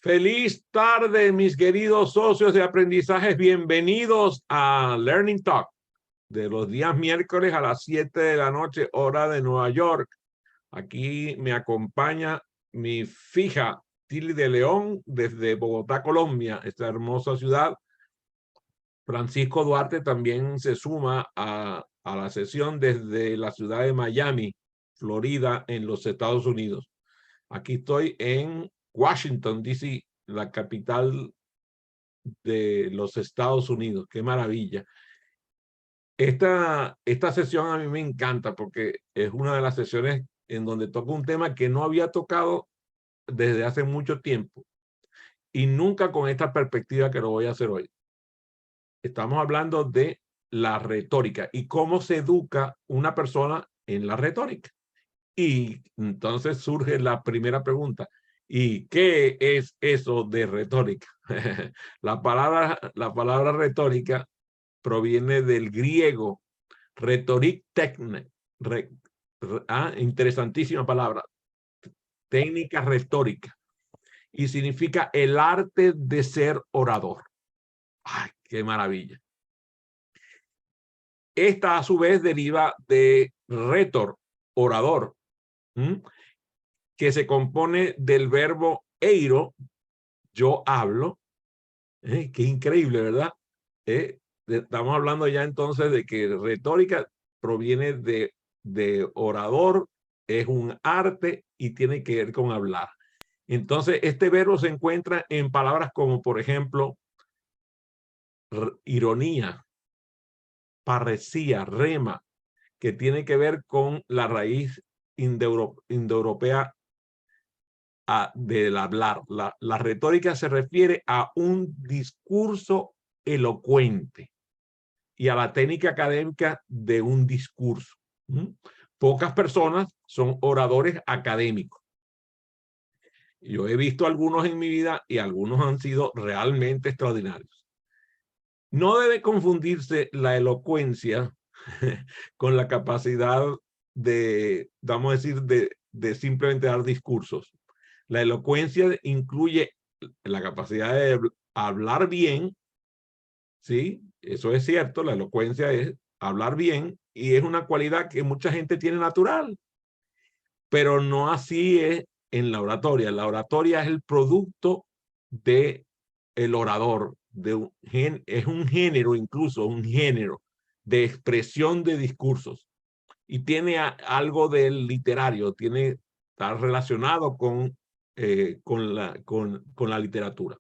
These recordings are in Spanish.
Feliz tarde, mis queridos socios de aprendizaje. Bienvenidos a Learning Talk de los días miércoles a las 7 de la noche, hora de Nueva York. Aquí me acompaña mi fija Tilly de León desde Bogotá, Colombia, esta hermosa ciudad. Francisco Duarte también se suma a la sesión desde la ciudad de Miami, Florida, en los Estados Unidos. Aquí estoy en Washington, D.C., la capital de los Estados Unidos. ¡Qué maravilla! Esta sesión a mí me encanta porque es una de las sesiones en donde toco un tema que no había tocado desde hace mucho tiempo y nunca con esta perspectiva que lo voy a hacer hoy. Estamos hablando de la retórica y cómo se educa una persona en la retórica. Y entonces surge la primera pregunta. ¿Y qué es eso de retórica? La palabra retórica proviene del griego rhetoric techne. Interesantísima palabra. Técnica retórica. Y significa el arte de ser orador. ¡Ay, qué maravilla! Esta a su vez deriva de retor, orador, que se compone del verbo eiro, yo hablo. Qué increíble, ¿verdad? Estamos hablando ya entonces de que retórica proviene de orador, es un arte y tiene que ver con hablar. Entonces, este verbo se encuentra en palabras como, por ejemplo, ironía, parresía, rema, que tiene que ver con la raíz indoeuropea del hablar. La retórica se refiere a un discurso elocuente y a la técnica académica de un discurso. Pocas personas son oradores académicos. Yo he visto algunos en mi vida y algunos han sido realmente extraordinarios. No debe confundirse la elocuencia con la capacidad de, vamos a decir, de simplemente dar discursos. La elocuencia incluye la capacidad de hablar bien, ¿sí? Eso es cierto, la elocuencia es hablar bien y es una cualidad que mucha gente tiene natural, pero no así es en la oratoria. La oratoria es el producto del orador, es un género, incluso un género de expresión de discursos y tiene algo del literario, está relacionado con la literatura.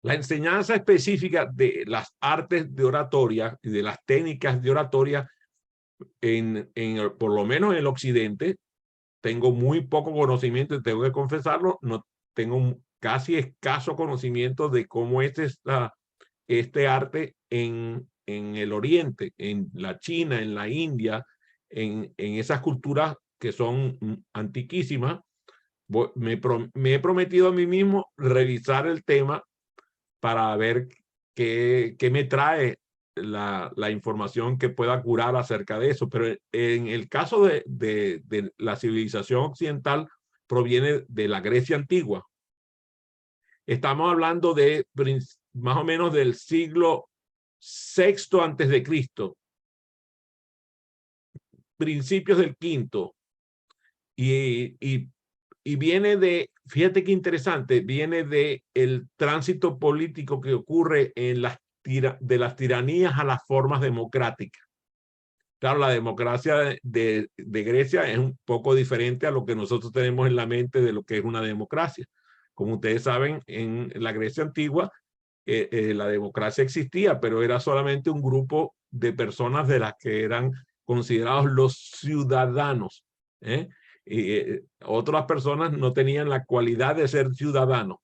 La enseñanza específica de las artes de oratoria y de las técnicas de oratoria, por lo menos en el occidente, tengo muy poco conocimiento, tengo que confesarlo, no tengo casi escaso conocimiento de cómo es este arte en el oriente, en la China, en la India, en esas culturas que son antiquísimas. Me he prometido a mí mismo revisar el tema para ver qué me trae la información que pueda curar acerca de eso. Pero en el caso de la civilización occidental, proviene de la Grecia antigua. Estamos hablando de más o menos del siglo VI antes de Cristo, principios del V. Y viene fíjate qué interesante, viene de el tránsito político que ocurre en de las tiranías a las formas democráticas. Claro, la democracia de Grecia es un poco diferente a lo que nosotros tenemos en la mente de lo que es una democracia. Como ustedes saben, en la Grecia antigua, la democracia existía, pero era solamente un grupo de personas de las que eran considerados los ciudadanos. Otras personas no tenían la cualidad de ser ciudadanos.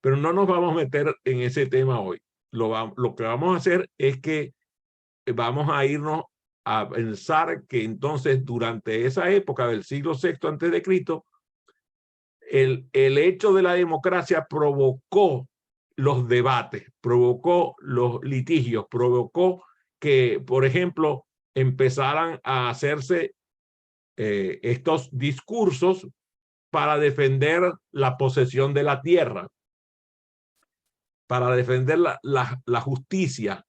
Pero no nos vamos a meter en ese tema hoy. Lo que vamos a hacer es que vamos a irnos a pensar que entonces durante esa época del siglo VI antes de Cristo, el hecho de la democracia provocó los debates, provocó los litigios, provocó que, por ejemplo, empezaran a hacerse estos discursos para defender la posesión de la tierra, para defender la justicia.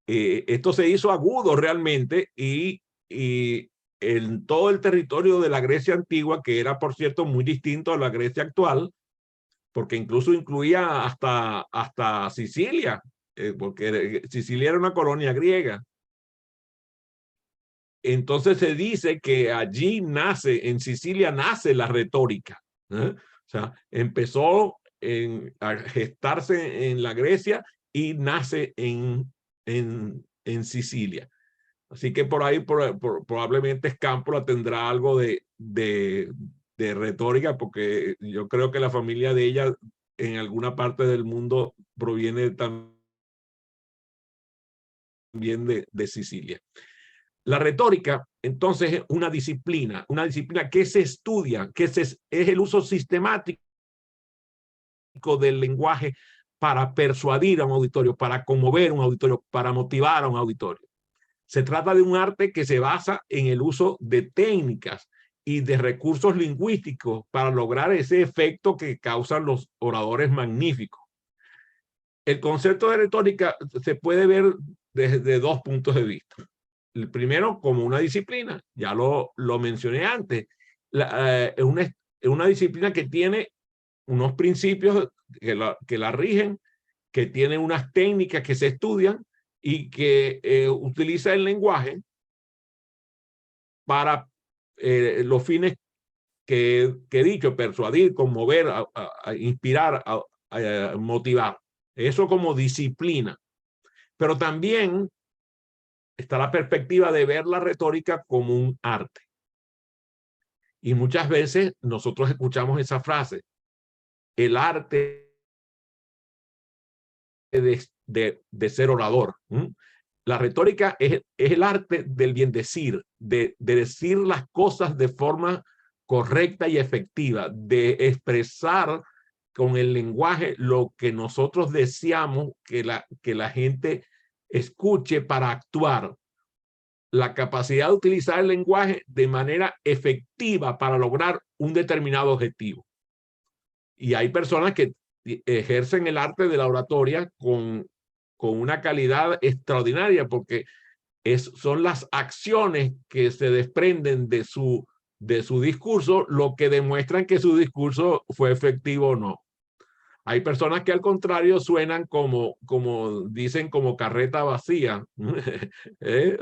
Esto se hizo agudo realmente y en todo el territorio de la Grecia antigua, que era, por cierto, muy distinto a la Grecia actual, porque incluso incluía hasta Sicilia, porque Sicilia era una colonia griega. Entonces se dice que allí nace, en Sicilia nace la retórica. O sea, empezó a gestarse en la Grecia y nace en Sicilia. Así que por ahí probablemente Escámpola tendrá algo de retórica, porque yo creo que la familia de ella en alguna parte del mundo proviene también de Sicilia. La retórica, entonces, es una disciplina que se estudia, es el uso sistemático del lenguaje para persuadir a un auditorio, para conmover a un auditorio, para motivar a un auditorio. Se trata de un arte que se basa en el uso de técnicas y de recursos lingüísticos para lograr ese efecto que causan los oradores magníficos. El concepto de retórica se puede ver desde dos puntos de vista. El primero, como una disciplina, ya lo mencioné antes. Es una disciplina que tiene unos principios que la rigen, que tiene unas técnicas que se estudian y que utiliza el lenguaje para los fines que he dicho: persuadir, conmover, a inspirar, a motivar. Eso como disciplina. Pero también está la perspectiva de ver la retórica como un arte. Y muchas veces nosotros escuchamos esa frase: el arte de ser orador. La retórica es el arte del bien decir, de decir las cosas de forma correcta y efectiva, de expresar con el lenguaje lo que nosotros deseamos que la gente escuche para actuar. La capacidad de utilizar el lenguaje de manera efectiva para lograr un determinado objetivo. Y hay personas que ejercen el arte de la oratoria con una calidad extraordinaria, porque son las acciones que se desprenden de su discurso lo que demuestran que su discurso fue efectivo o no. Hay personas que al contrario suenan como dicen, como carreta vacía.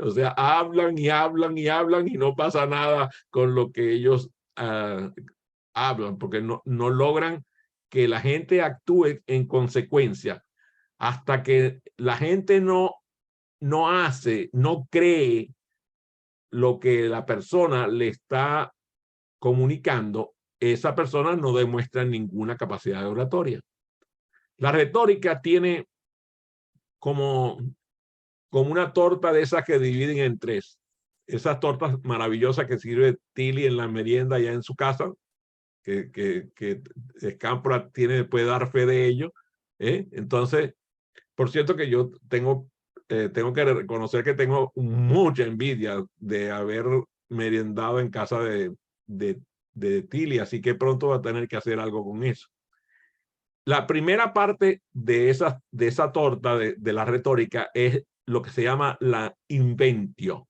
O sea, hablan y hablan y hablan y no pasa nada con lo que ellos hablan, porque no logran que la gente actúe en consecuencia. Hasta que la gente no cree lo que la persona le está comunicando, esa persona no demuestra ninguna capacidad de oratoria. La retórica tiene como una torta de esas que dividen en tres. Esas tortas maravillosas que sirve Tilly en la merienda allá en su casa, que Escámpola puede dar fe de ello. Entonces, por cierto que yo tengo que reconocer que tengo mucha envidia de haber meriendado en casa de Tilly, así que pronto va a tener que hacer algo con eso. La primera parte de esa torta de la retórica es lo que se llama la inventio,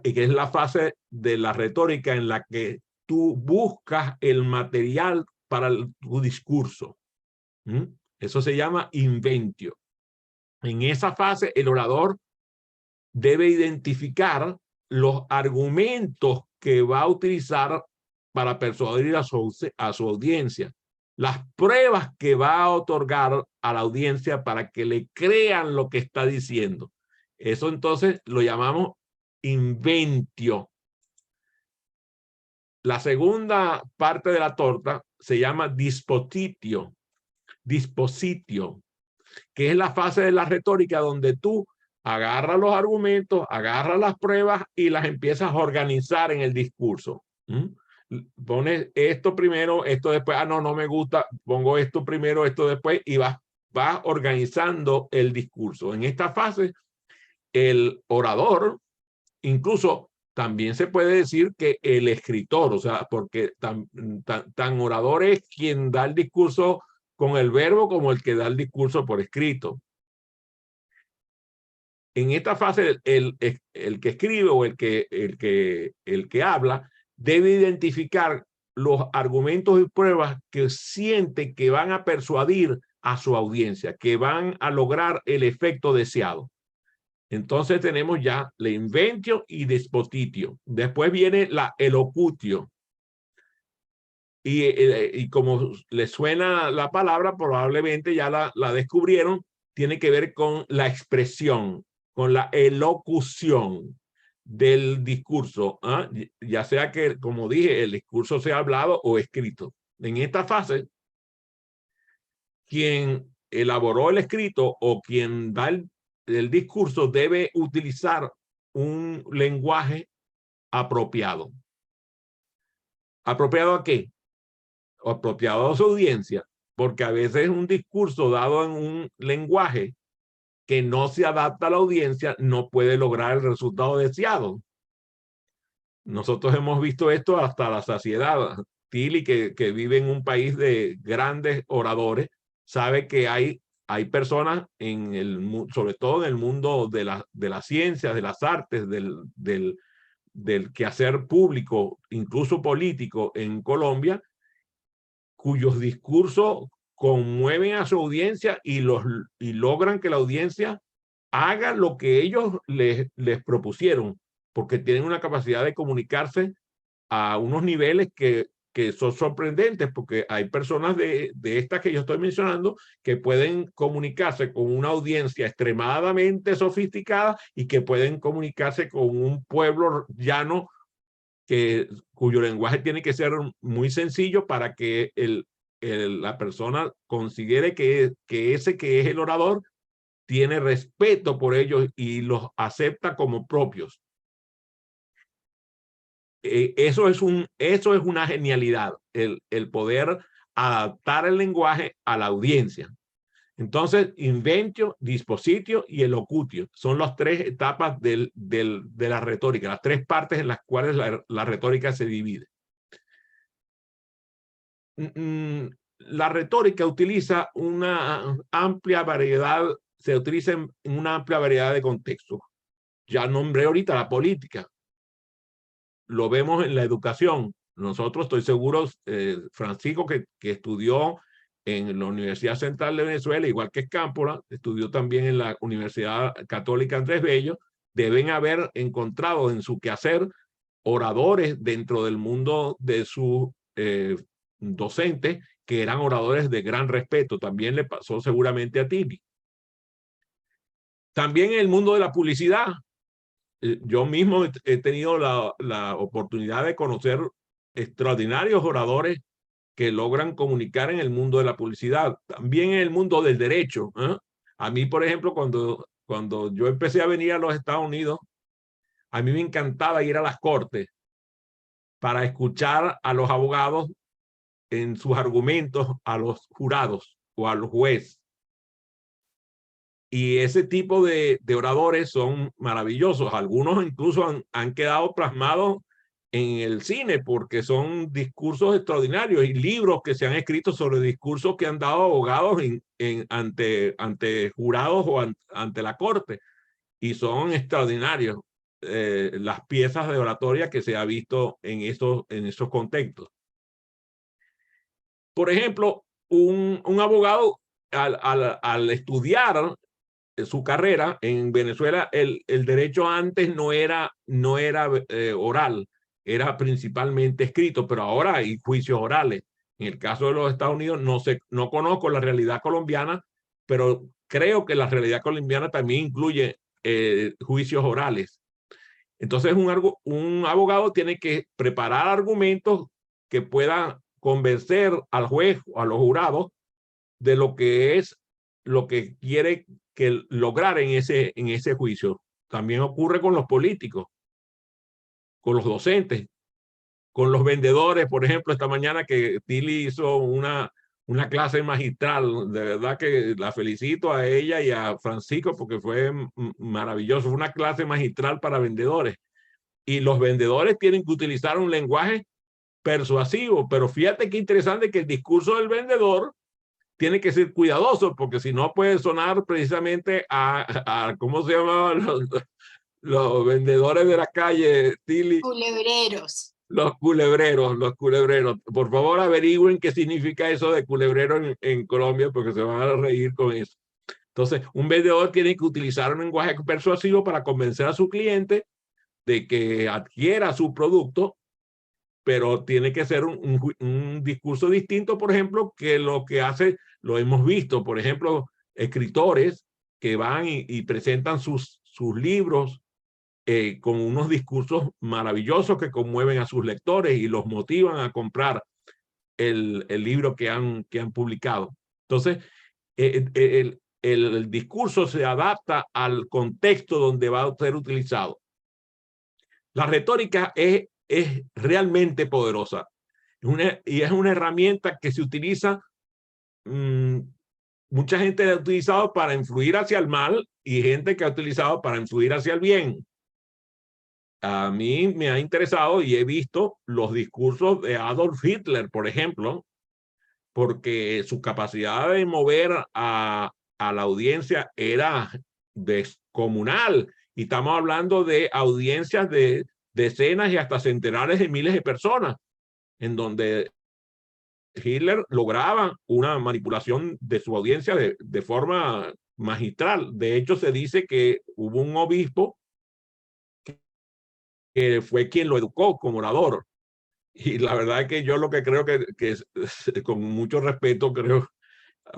y que es la fase de la retórica en la que tú buscas el material para tu discurso. Eso se llama inventio. En esa fase, el orador debe identificar los argumentos que va a utilizar para persuadir a su audiencia, las pruebas que va a otorgar a la audiencia para que le crean lo que está diciendo. Eso entonces lo llamamos inventio. La segunda parte de la torta se llama dispositio, que es la fase de la retórica donde tú agarras los argumentos, agarras las pruebas y las empiezas a organizar en el discurso. Pones esto primero, esto después, no me gusta, pongo esto primero, esto después, y vas organizando el discurso. En esta fase, el orador incluso también se puede decir que el escritor, o sea, porque tan orador es quien da el discurso con el verbo como el que da el discurso por escrito. En esta fase, el que escribe o el que habla debe identificar los argumentos y pruebas que siente que van a persuadir a su audiencia, que van a lograr el efecto deseado. Entonces tenemos ya la inventio y dispositio. Después viene la elocutio. Y como le suena la palabra, probablemente ya la descubrieron, tiene que ver con la expresión, con la elocución del discurso, ¿eh? Ya sea que, como dije, el discurso sea hablado o escrito. En esta fase, quien elaboró el escrito o quien da el discurso debe utilizar un lenguaje apropiado. ¿Apropiado a qué? Apropiado a su audiencia, porque a veces un discurso dado en un lenguaje que no se adapta a la audiencia no puede lograr el resultado deseado. Nosotros hemos visto esto hasta la saciedad. Tilly, que vive en un país de grandes oradores, sabe que hay personas, sobre todo en el mundo de las ciencias, de las artes, del quehacer público, incluso político en Colombia, cuyos discursos conmueven a su audiencia y logran que la audiencia haga lo que ellos les propusieron, porque tienen una capacidad de comunicarse a unos niveles que son sorprendentes, porque hay personas de estas que yo estoy mencionando que pueden comunicarse con una audiencia extremadamente sofisticada y que pueden comunicarse con un pueblo llano cuyo lenguaje tiene que ser muy sencillo para que la persona considere que ese que es el orador tiene respeto por ellos y los acepta como propios. Eso es una genialidad, el poder adaptar el lenguaje a la audiencia. Entonces, inventio, dispositio y elocutio son las tres etapas de la retórica, las tres partes en las cuales la retórica se divide. La retórica utiliza una amplia variedad, se utiliza en una amplia variedad de contextos. Ya nombré ahorita la política. Lo vemos en la educación. Nosotros, estoy seguro, Francisco, que estudió en la Universidad Central de Venezuela, igual que Escámpola, estudió también en la Universidad Católica Andrés Bello, deben haber encontrado en su quehacer oradores dentro del mundo de sus docentes que eran oradores de gran respeto. También le pasó seguramente a Tilly. También en el mundo de la publicidad, yo mismo he tenido la oportunidad de conocer extraordinarios oradores que logran comunicar en el mundo de la publicidad, también en el mundo del derecho. A mí, por ejemplo, cuando yo empecé a venir a los Estados Unidos, a mí me encantaba ir a las cortes para escuchar a los abogados en sus argumentos a los jurados o a los jueces. Y ese tipo de oradores son maravillosos. Algunos incluso han quedado plasmados en el cine porque son discursos extraordinarios y libros que se han escrito sobre discursos que han dado abogados ante jurados o ante la corte. Y son extraordinarios las piezas de oratoria que se ha visto en esos contextos. Por ejemplo, un abogado al estudiar su carrera en Venezuela, el derecho antes no era oral, era principalmente escrito, pero ahora hay juicios orales. En el caso de los Estados Unidos, no conozco la realidad colombiana, pero creo que la realidad colombiana también incluye juicios orales. Entonces, un abogado tiene que preparar argumentos que puedan convencer al juez o a los jurados de lo que quiere lograr en ese juicio. También ocurre con los políticos, con los docentes, con los vendedores. Por ejemplo, esta mañana que Tilly hizo una clase magistral, de verdad que la felicito a ella y a Francisco porque fue maravilloso. Fue una clase magistral para vendedores. y los vendedores tienen que utilizar un lenguaje persuasivo. Pero fíjate qué interesante que el discurso del vendedor tiene que ser cuidadoso, porque si no puede sonar precisamente a ¿cómo se llamaban los vendedores de la calle, Tilly? Culebreros. Los culebreros, los culebreros. Por favor, averigüen qué significa eso de culebrero en Colombia, porque se van a reír con eso. Entonces, un vendedor tiene que utilizar un lenguaje persuasivo para convencer a su cliente de que adquiera su producto, pero tiene que ser un discurso distinto, por ejemplo, que lo que hace, lo hemos visto, por ejemplo, escritores que van y presentan sus libros con unos discursos maravillosos que conmueven a sus lectores y los motivan a comprar el libro que han publicado. Entonces, el discurso se adapta al contexto donde va a ser utilizado. La retórica es realmente poderosa y es una herramienta que se utiliza, mucha gente ha utilizado para influir hacia el mal y gente que ha utilizado para influir hacia el bien. A mí me ha interesado y he visto los discursos de Adolf Hitler, por ejemplo, porque su capacidad de mover a la audiencia era descomunal. Y estamos hablando de audiencias de decenas y hasta centenares de miles de personas, en donde Hitler lograba una manipulación de su audiencia de forma magistral. De hecho, se dice que hubo un obispo que fue quien lo educó como orador. Y la verdad es que yo lo que creo que con mucho respeto, creo,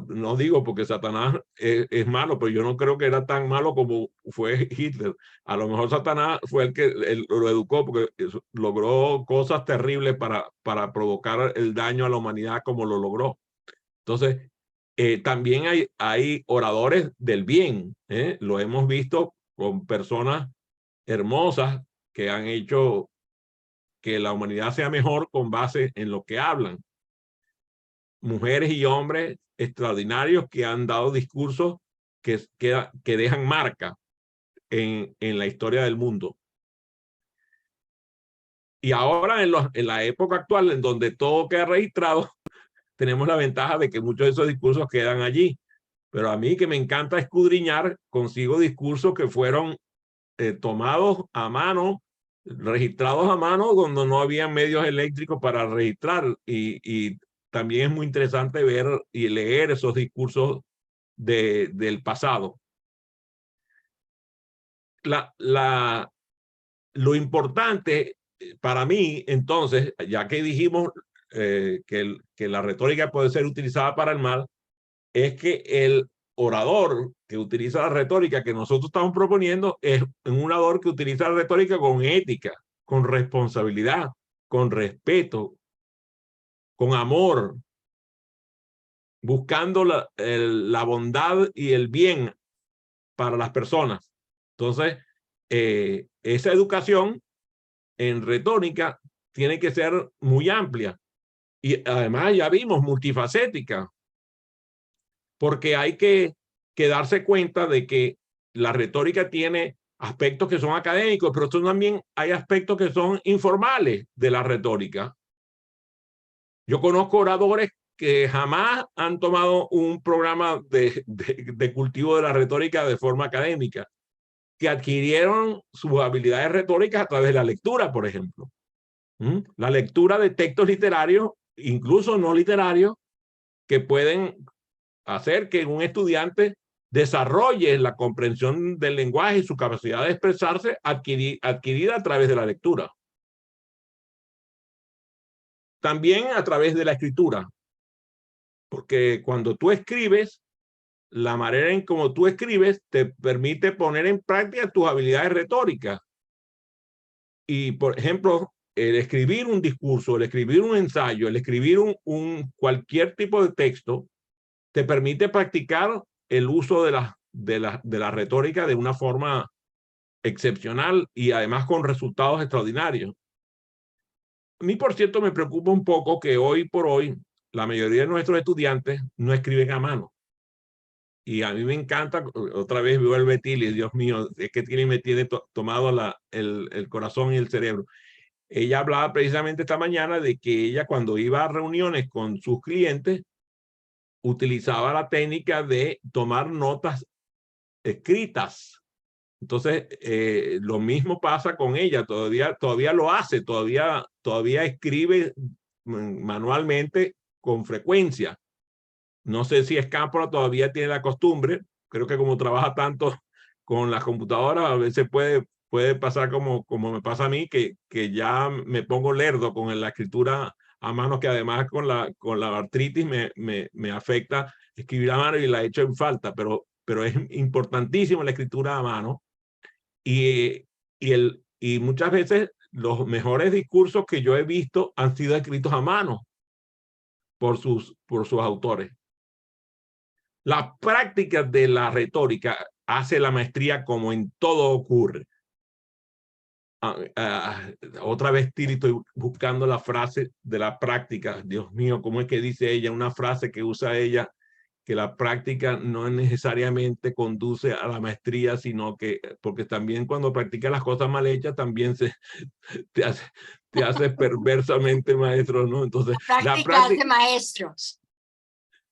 no digo porque Satanás es malo, pero yo no creo que era tan malo como fue Hitler. A lo mejor Satanás fue el que lo educó porque logró cosas terribles para provocar el daño a la humanidad como lo logró. Entonces, también hay oradores del bien. Lo hemos visto con personas hermosas que han hecho que la humanidad sea mejor con base en lo que hablan. Mujeres y hombres extraordinarios que han dado discursos que dejan marca en la historia del mundo. Y ahora en la época actual, en donde todo queda registrado, tenemos la ventaja de que muchos de esos discursos quedan allí. Pero a mí, que me encanta escudriñar, consigo discursos que fueron tomados a mano, registrados a mano, cuando no había medios eléctricos para registrar. Y también es muy interesante ver y leer esos discursos del pasado. Lo importante para mí, entonces, ya que dijimos que la retórica puede ser utilizada para el mal, es que el orador que utiliza la retórica que nosotros estamos proponiendo es un orador que utiliza la retórica con ética, con responsabilidad, con respeto, con amor, buscando la bondad y el bien para las personas. Entonces, esa educación en retórica tiene que ser muy amplia y además ya vimos multifacética, porque hay que darse cuenta de que la retórica tiene aspectos que son académicos, pero también hay aspectos que son informales de la retórica. Yo conozco oradores que jamás han tomado un programa de cultivo de la retórica de forma académica, que adquirieron sus habilidades retóricas a través de la lectura, por ejemplo. La lectura de textos literarios, incluso no literarios, que pueden hacer que un estudiante desarrolle la comprensión del lenguaje y su capacidad de expresarse adquirida a través de la lectura. También a través de la escritura, porque cuando tú escribes, la manera en cómo tú escribes te permite poner en práctica tus habilidades retóricas. Y, por ejemplo, el escribir un discurso, el escribir un ensayo, el escribir cualquier tipo de texto, te permite practicar el uso de la retórica de una forma excepcional y además con resultados extraordinarios. A mí, por cierto, me preocupa un poco que hoy por hoy la mayoría de nuestros estudiantes no escriben a mano. y a mí me encanta, otra vez veo el Betil y Dios mío, es que me tiene tomado el corazón y el cerebro. Ella hablaba precisamente esta mañana de que ella cuando iba a reuniones con sus clientes, utilizaba la técnica de tomar notas escritas. Entonces, lo mismo pasa con ella, todavía lo hace, todavía escribe manualmente con frecuencia. No sé si Escápola todavía tiene la costumbre, creo que como trabaja tanto con las computadoras, a veces puede pasar como me pasa a mí, que ya me pongo lerdo con la escritura a mano, que además con la artritis me afecta escribir a mano y la he hecho en falta, pero es importantísimo la escritura a mano. Y muchas veces los mejores discursos que yo he visto han sido escritos a mano por sus autores. La práctica de la retórica hace la maestría, como en todo ocurre. Otra vez, Tiri, estoy buscando la frase de la práctica. Dios mío, ¿cómo es que dice ella? Una frase que usa ella, que la práctica no necesariamente conduce a la maestría, sino que, porque también cuando practicas las cosas mal hechas, también te hace perversamente maestro, ¿no? Entonces, la práctica hace maestros.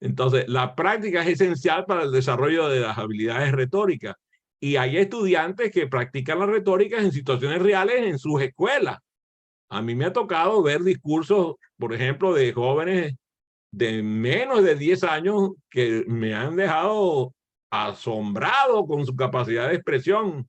Entonces, la práctica es esencial para el desarrollo de las habilidades retóricas. Y hay estudiantes que practican las retóricas en situaciones reales en sus escuelas. A mí me ha tocado ver discursos, por ejemplo, de jóvenes de menos de 10 años que me han dejado asombrado con su capacidad de expresión.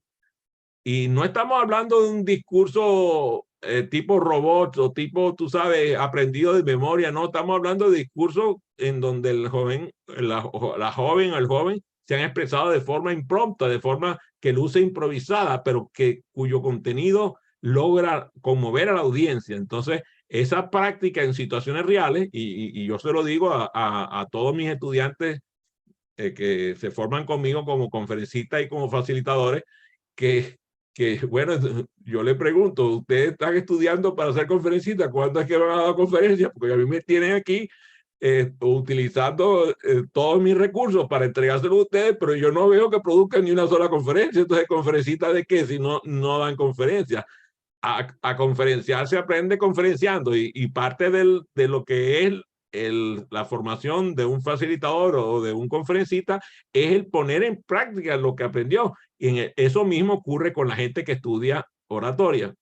Y no estamos hablando de un discurso tipo robot o tipo, tú sabes, aprendido de memoria. No, estamos hablando de discursos en donde el joven, la joven o el joven se han expresado de forma imprompta, de forma que luce improvisada, pero cuyo contenido logra conmover a la audiencia. Entonces, esa práctica en situaciones reales, y yo se lo digo a todos mis estudiantes que se forman conmigo como conferencistas y como facilitadores, que bueno, yo le pregunto, ¿ustedes están estudiando para ser conferencistas? ¿Cuándo es que van a dar conferencias? Porque a mí me tienen aquí utilizando todos mis recursos para entregárselos a ustedes, pero yo no veo que produzcan ni una sola conferencia. Entonces, ¿conferencistas de qué? Si no dan conferencias. A conferenciar se aprende conferenciando, y parte de lo que es la formación de un facilitador o de un conferencista es el poner en práctica lo que aprendió. Y eso mismo ocurre con la gente que estudia oratoria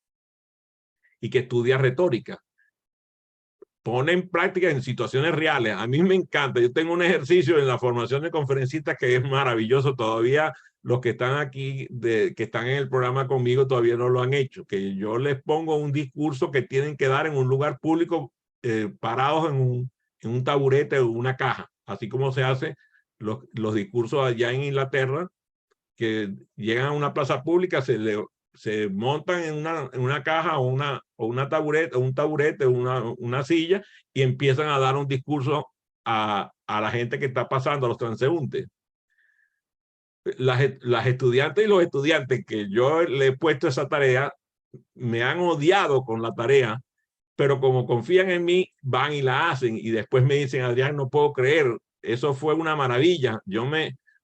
y que estudia retórica. Pone en práctica en situaciones reales. A mí me encanta. Yo tengo un ejercicio en la formación de conferencistas que es maravilloso. Todavía los que están aquí, que están en el programa conmigo, todavía no lo han hecho. Que yo les pongo un discurso que tienen que dar en un lugar público, parados en un taburete o una caja. Así como se hace los discursos allá en Inglaterra, que llegan a una plaza pública, se montan en una caja o un taburete, una silla, y empiezan a dar un discurso a la gente que está pasando, a los transeúntes. Las estudiantes y los estudiantes que yo le he puesto esa tarea me han odiado con la tarea, pero como confían en mí, van y la hacen, y después me dicen: Adrián, no puedo creer, eso fue una maravilla.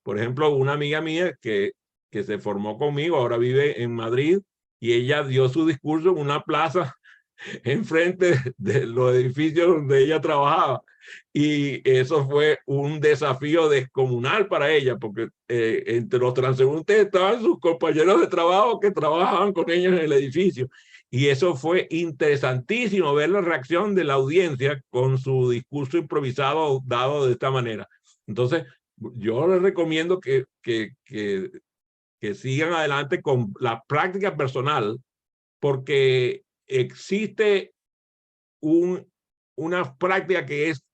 Por ejemplo, una amiga mía que se formó conmigo, ahora vive en Madrid, y ella dio su discurso en una plaza enfrente de los edificios donde ella trabajaba. Y eso fue un desafío descomunal para ella, porque entre los transeúntes estaban sus compañeros de trabajo que trabajaban con ellos en el edificio. Y eso fue interesantísimo, ver la reacción de la audiencia con su discurso improvisado dado de esta manera. Entonces, yo les recomiendo que sigan adelante con la práctica personal, porque existe una práctica que es,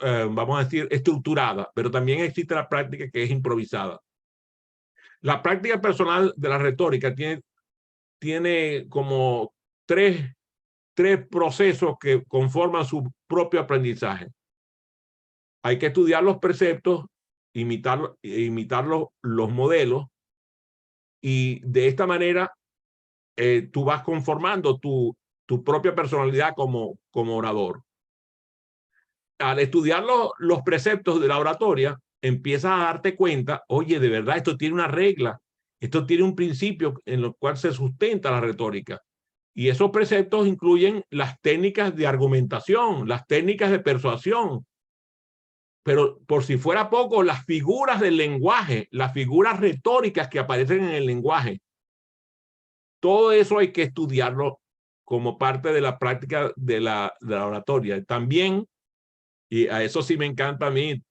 vamos a decir, estructurada, pero también existe la práctica que es improvisada. La práctica personal de la retórica tiene como tres procesos que conforman su propio aprendizaje. Hay que estudiar los preceptos, imitar los modelos, y de esta manera tú vas conformando tu propia personalidad como orador. Al estudiar los preceptos de la oratoria, empiezas a darte cuenta, oye, de verdad, esto tiene una regla, esto tiene un principio en el cual se sustenta la retórica. Y esos preceptos incluyen las técnicas de argumentación, las técnicas de persuasión. Pero por si fuera poco, las figuras del lenguaje, las figuras retóricas que aparecen en el lenguaje, todo eso hay que estudiarlo como parte de la práctica de la oratoria. También, y a eso sí me encanta a mí,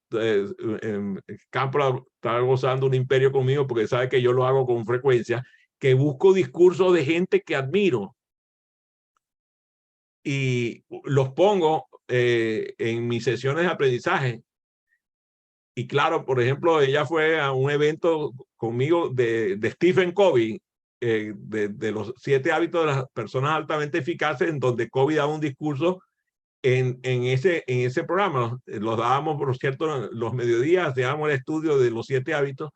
Campo está gozando un imperio conmigo porque sabe que yo lo hago con frecuencia, que busco discursos de gente que admiro y los pongo en mis sesiones de aprendizaje. Y claro, por ejemplo, ella fue a un evento conmigo de Stephen Covey, de los 7 hábitos de las personas altamente eficaces, en donde Covey da un discurso en ese programa. Los dábamos, por cierto, los mediodías, dábamos el estudio de los 7 hábitos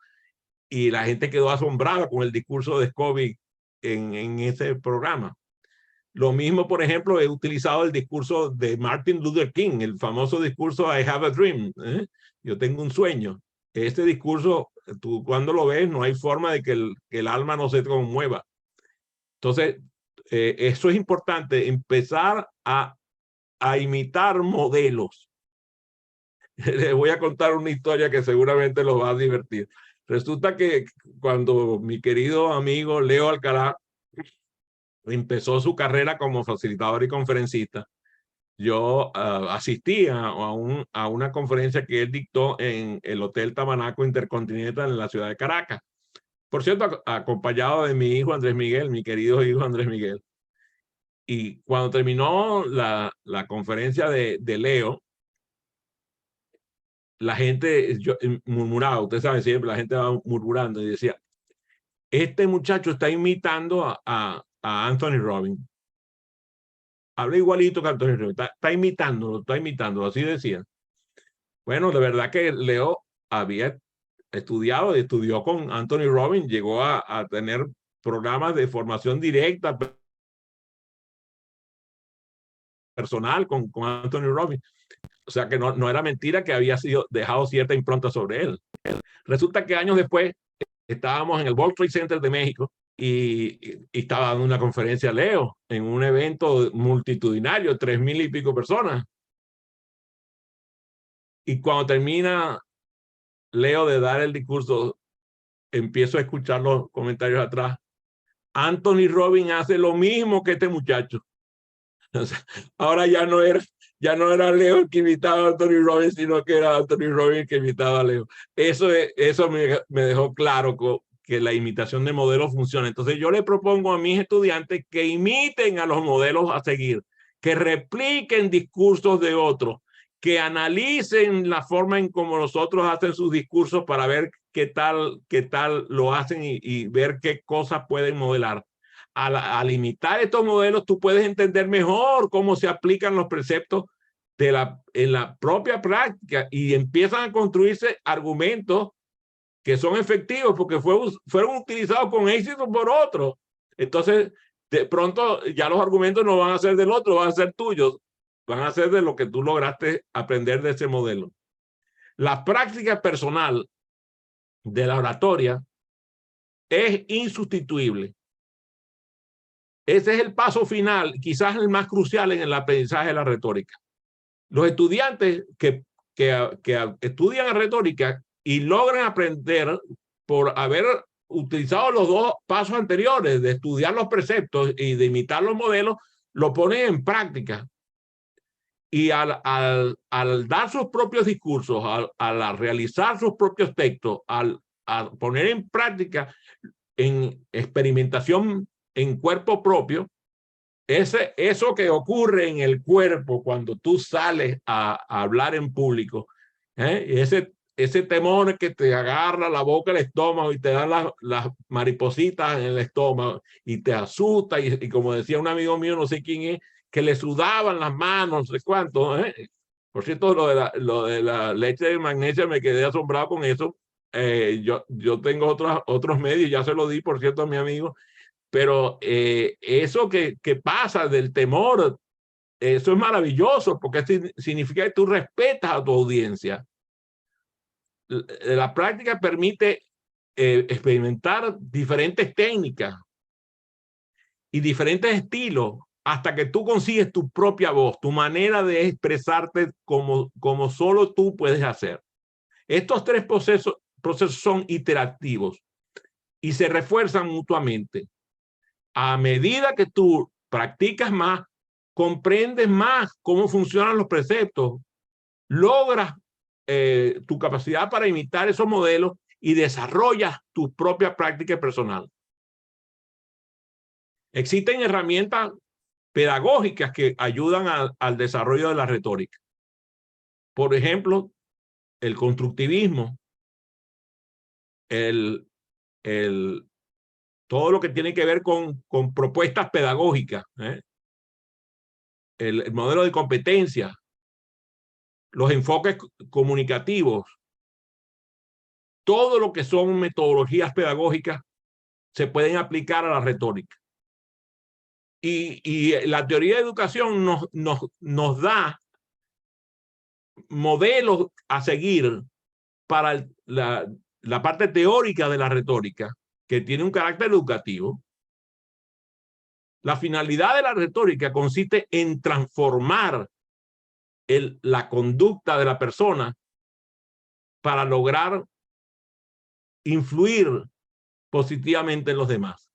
y la gente quedó asombrada con el discurso de Covey en ese programa. Lo mismo, por ejemplo, he utilizado el discurso de Martin Luther King, el famoso discurso I have a dream, yo tengo un sueño. Este discurso, tú cuando lo ves, no hay forma de que el alma no se conmueva. Entonces, eso es importante, empezar a imitar modelos. Les voy a contar una historia que seguramente los va a divertir. Resulta que cuando mi querido amigo Leo Alcalá empezó su carrera como facilitador y conferencista, yo asistí a una conferencia que él dictó en el Hotel Tamanaco Intercontinental en la ciudad de Caracas. Por cierto, acompañado de mi hijo Andrés Miguel, mi querido hijo Andrés Miguel. Y cuando terminó la conferencia de Leo, la gente murmuraba, usted sabe, siempre la gente va murmurando y decía, este muchacho está imitando a Anthony Robbins. Habla igualito que Anthony Robbins, está imitándolo, así decía. Bueno, de verdad que Leo había estudió con Anthony Robbins, llegó a tener programas de formación directa personal con Anthony Robbins. O sea que no era mentira que había dejado cierta impronta sobre él. Resulta que años después estábamos en el World Trade Center de México y estaba dando una conferencia Leo en un evento multitudinario, 3,000 y pico personas. Y cuando termina Leo de dar el discurso, empiezo a escuchar los comentarios atrás. Anthony Robbins hace lo mismo que este muchacho. O sea, ahora ya no era Leo el que imitaba a Anthony Robbins, sino que era Anthony Robbins el que imitaba a Leo. Eso me dejó claro que la imitación de modelos funciona. Entonces yo le propongo a mis estudiantes que imiten a los modelos a seguir, que repliquen discursos de otros, que analicen la forma en cómo los otros hacen sus discursos para ver qué tal lo hacen y ver qué cosas pueden modelar. Al imitar estos modelos, tú puedes entender mejor cómo se aplican los preceptos en la propia práctica y empiezan a construirse argumentos que son efectivos porque fueron utilizados con éxito por otros. Entonces, de pronto ya los argumentos no van a ser del otro, van a ser tuyos, van a ser de lo que tú lograste aprender de ese modelo. La práctica personal de la oratoria es insustituible. Ese es el paso final, quizás el más crucial en el aprendizaje de la retórica. Los estudiantes que estudian retórica y logran aprender por haber utilizado los 2 pasos anteriores de estudiar los preceptos y de imitar los modelos, lo ponen en práctica. Y al dar sus propios discursos, al realizar sus propios textos, al poner en práctica, en experimentación en cuerpo propio, eso que ocurre en el cuerpo cuando tú sales a hablar en público, ese temor que te agarra la boca, el estómago y te dan las maripositas en el estómago y te asusta y como decía un amigo mío, no sé quién es, que le sudaban las manos, no sé cuánto. Por cierto, lo de la leche de magnesia me quedé asombrado con eso. Yo tengo otros medios, ya se lo di, por cierto, a mi amigo. Pero eso que pasa del temor, eso es maravilloso porque significa que tú respetas a tu audiencia. la práctica permite experimentar diferentes técnicas y diferentes estilos hasta que tú consigues tu propia voz, tu manera de expresarte como solo tú puedes hacer. Estos tres procesos son iterativos y se refuerzan mutuamente. A medida que tú practicas más, comprendes más cómo funcionan los preceptos, logras tu capacidad para imitar esos modelos y desarrollas tu propia práctica personal. Existen herramientas pedagógicas que ayudan al desarrollo de la retórica. Por ejemplo, el constructivismo, todo lo que tiene que ver con propuestas pedagógicas, el modelo de competencia, los enfoques comunicativos, todo lo que son metodologías pedagógicas se pueden aplicar a la retórica. Y la teoría de educación nos da modelos a seguir para la parte teórica de la retórica, que tiene un carácter educativo. La finalidad de la retórica consiste en transformar la conducta de la persona para lograr influir positivamente en los demás.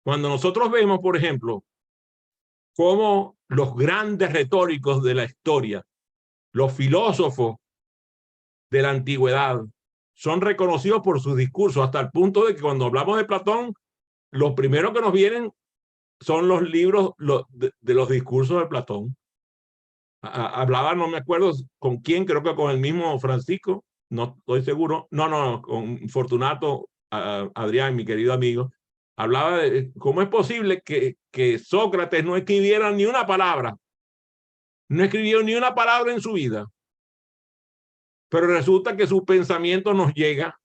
Cuando nosotros vemos, por ejemplo, cómo los grandes retóricos de la historia, los filósofos de la antigüedad, son reconocidos por sus discursos, hasta el punto de que cuando hablamos de Platón, los primeros que nos vienen son los libros de los discursos de Platón. Hablaba, no me acuerdo con quién, creo que con el mismo Francisco, no estoy seguro, no, con Fortunato Adrián, mi querido amigo. Hablaba de cómo es posible que Sócrates no escribiera ni una palabra, no escribió ni una palabra en su vida, pero resulta que su pensamiento nos llega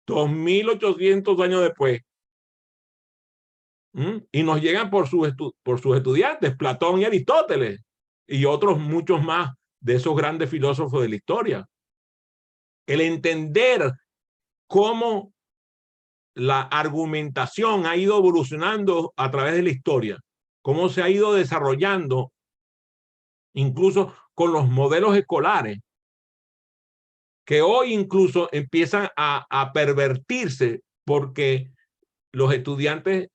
2800 años después. Y nos llegan por sus estudiantes, Platón y Aristóteles, y otros muchos más de esos grandes filósofos de la historia. El entender cómo la argumentación ha ido evolucionando a través de la historia, cómo se ha ido desarrollando, incluso con los modelos escolares, que hoy incluso empiezan a pervertirse porque los estudiantes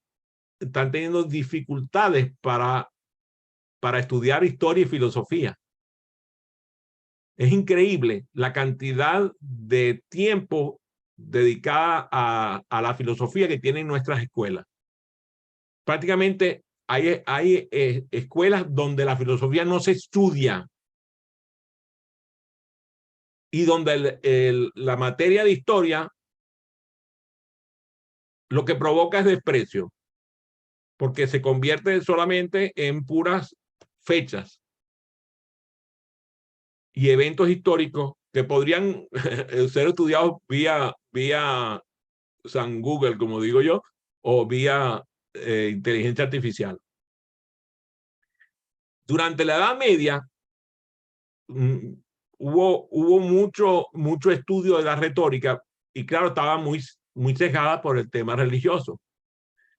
están teniendo dificultades para estudiar historia y filosofía. Es increíble la cantidad de tiempo dedicada a la filosofía que tienen nuestras escuelas. Prácticamente hay escuelas donde la filosofía no se estudia y donde la materia de historia lo que provoca es desprecio, porque se convierte solamente en puras fechas y eventos históricos que podrían ser estudiados vía San Google, como digo yo, o vía inteligencia artificial. Durante la Edad Media hubo mucho estudio de la retórica y claro, estaba muy cejada por el tema religioso.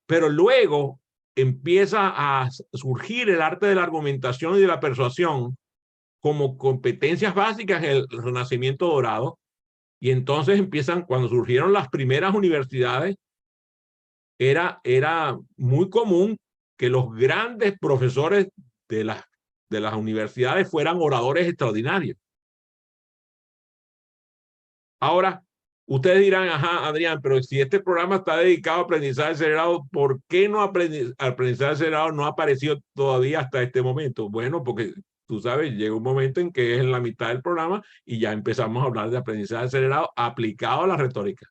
Pero luego empieza a surgir el arte de la argumentación y de la persuasión como competencias básicas en el Renacimiento dorado, y entonces cuando surgieron las primeras universidades, era muy común que los grandes profesores de las universidades fueran oradores extraordinarios. Ahora, ustedes dirán, ajá, Adrián, pero si este programa está dedicado a aprendizaje acelerado, ¿por qué aprendizaje acelerado no ha aparecido todavía hasta este momento? Bueno, porque tú sabes, llega un momento en que es en la mitad del programa y ya empezamos a hablar de aprendizaje acelerado aplicado a la retórica.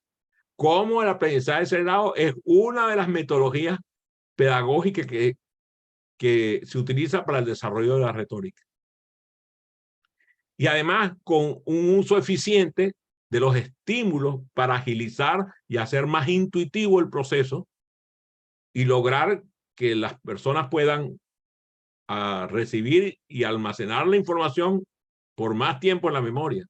Cómo el aprendizaje acelerado es una de las metodologías pedagógicas que se utiliza para el desarrollo de la retórica. Y además con un uso eficiente de los estímulos para agilizar y hacer más intuitivo el proceso y lograr que las personas puedan recibir y almacenar la información por más tiempo en la memoria.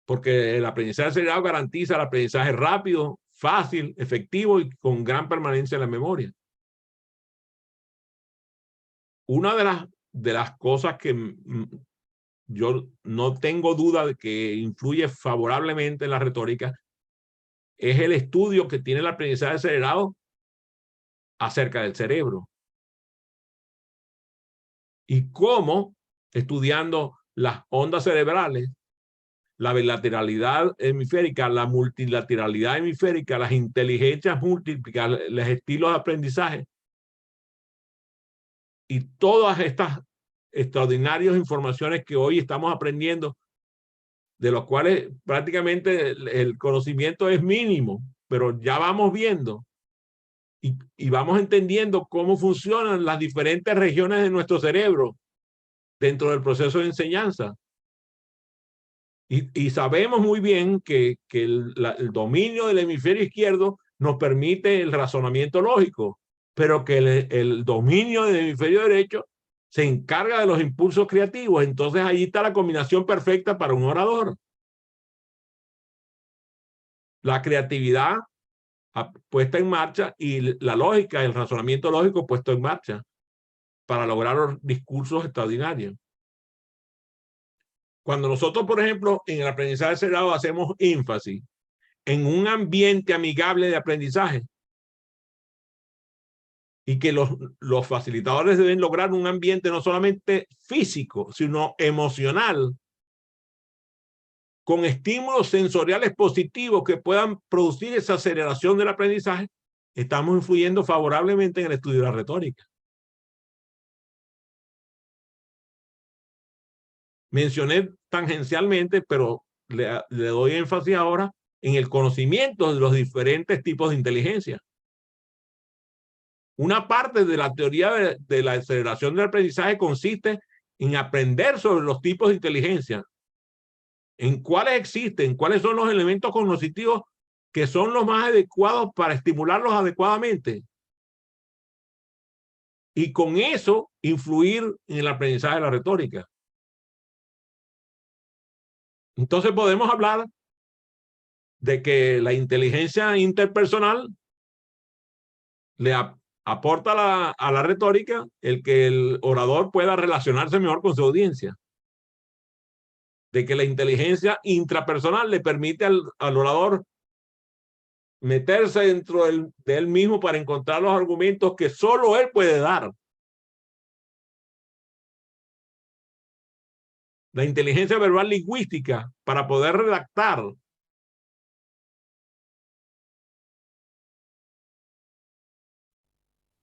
porque el aprendizaje acelerado garantiza el aprendizaje rápido, fácil, efectivo y con gran permanencia en la memoria. Una de las cosas que yo no tengo duda de que influye favorablemente en la retórica es el estudio que tiene el aprendizaje acelerado acerca del cerebro. Y cómo, estudiando las ondas cerebrales, la bilateralidad hemisférica, la multilateralidad hemisférica, las inteligencias múltiples, los estilos de aprendizaje y todas estas extraordinarias informaciones que hoy estamos aprendiendo, de los cuales prácticamente el conocimiento es mínimo, pero ya vamos viendo y vamos entendiendo cómo funcionan las diferentes regiones de nuestro cerebro dentro del proceso de enseñanza. Y sabemos muy bien que el dominio del hemisferio izquierdo nos permite el razonamiento lógico, pero que el dominio del hemisferio derecho se encarga de los impulsos creativos. Entonces ahí está la combinación perfecta para un orador. La creatividad puesta en marcha y la lógica, el razonamiento lógico puesto en marcha para lograr los discursos extraordinarios. Cuando nosotros, por ejemplo, en el aprendizaje acelerado hacemos énfasis en un ambiente amigable de aprendizaje y que los facilitadores deben lograr un ambiente no solamente físico, sino emocional, con estímulos sensoriales positivos que puedan producir esa aceleración del aprendizaje, estamos influyendo favorablemente en el estudio de la retórica. Mencioné tangencialmente, pero le doy énfasis ahora en el conocimiento de los diferentes tipos de inteligencia. Una parte de la teoría de la aceleración del aprendizaje consiste en aprender sobre los tipos de inteligencia, en cuáles existen, cuáles son los elementos cognitivos que son los más adecuados para estimularlos adecuadamente. Y con eso influir en el aprendizaje de la retórica. Entonces podemos hablar de que la inteligencia interpersonal le aporta a la retórica el que el orador pueda relacionarse mejor con su audiencia. De que la inteligencia intrapersonal le permite al orador meterse dentro de él mismo para encontrar los argumentos que solo él puede dar. La inteligencia verbal lingüística para poder redactar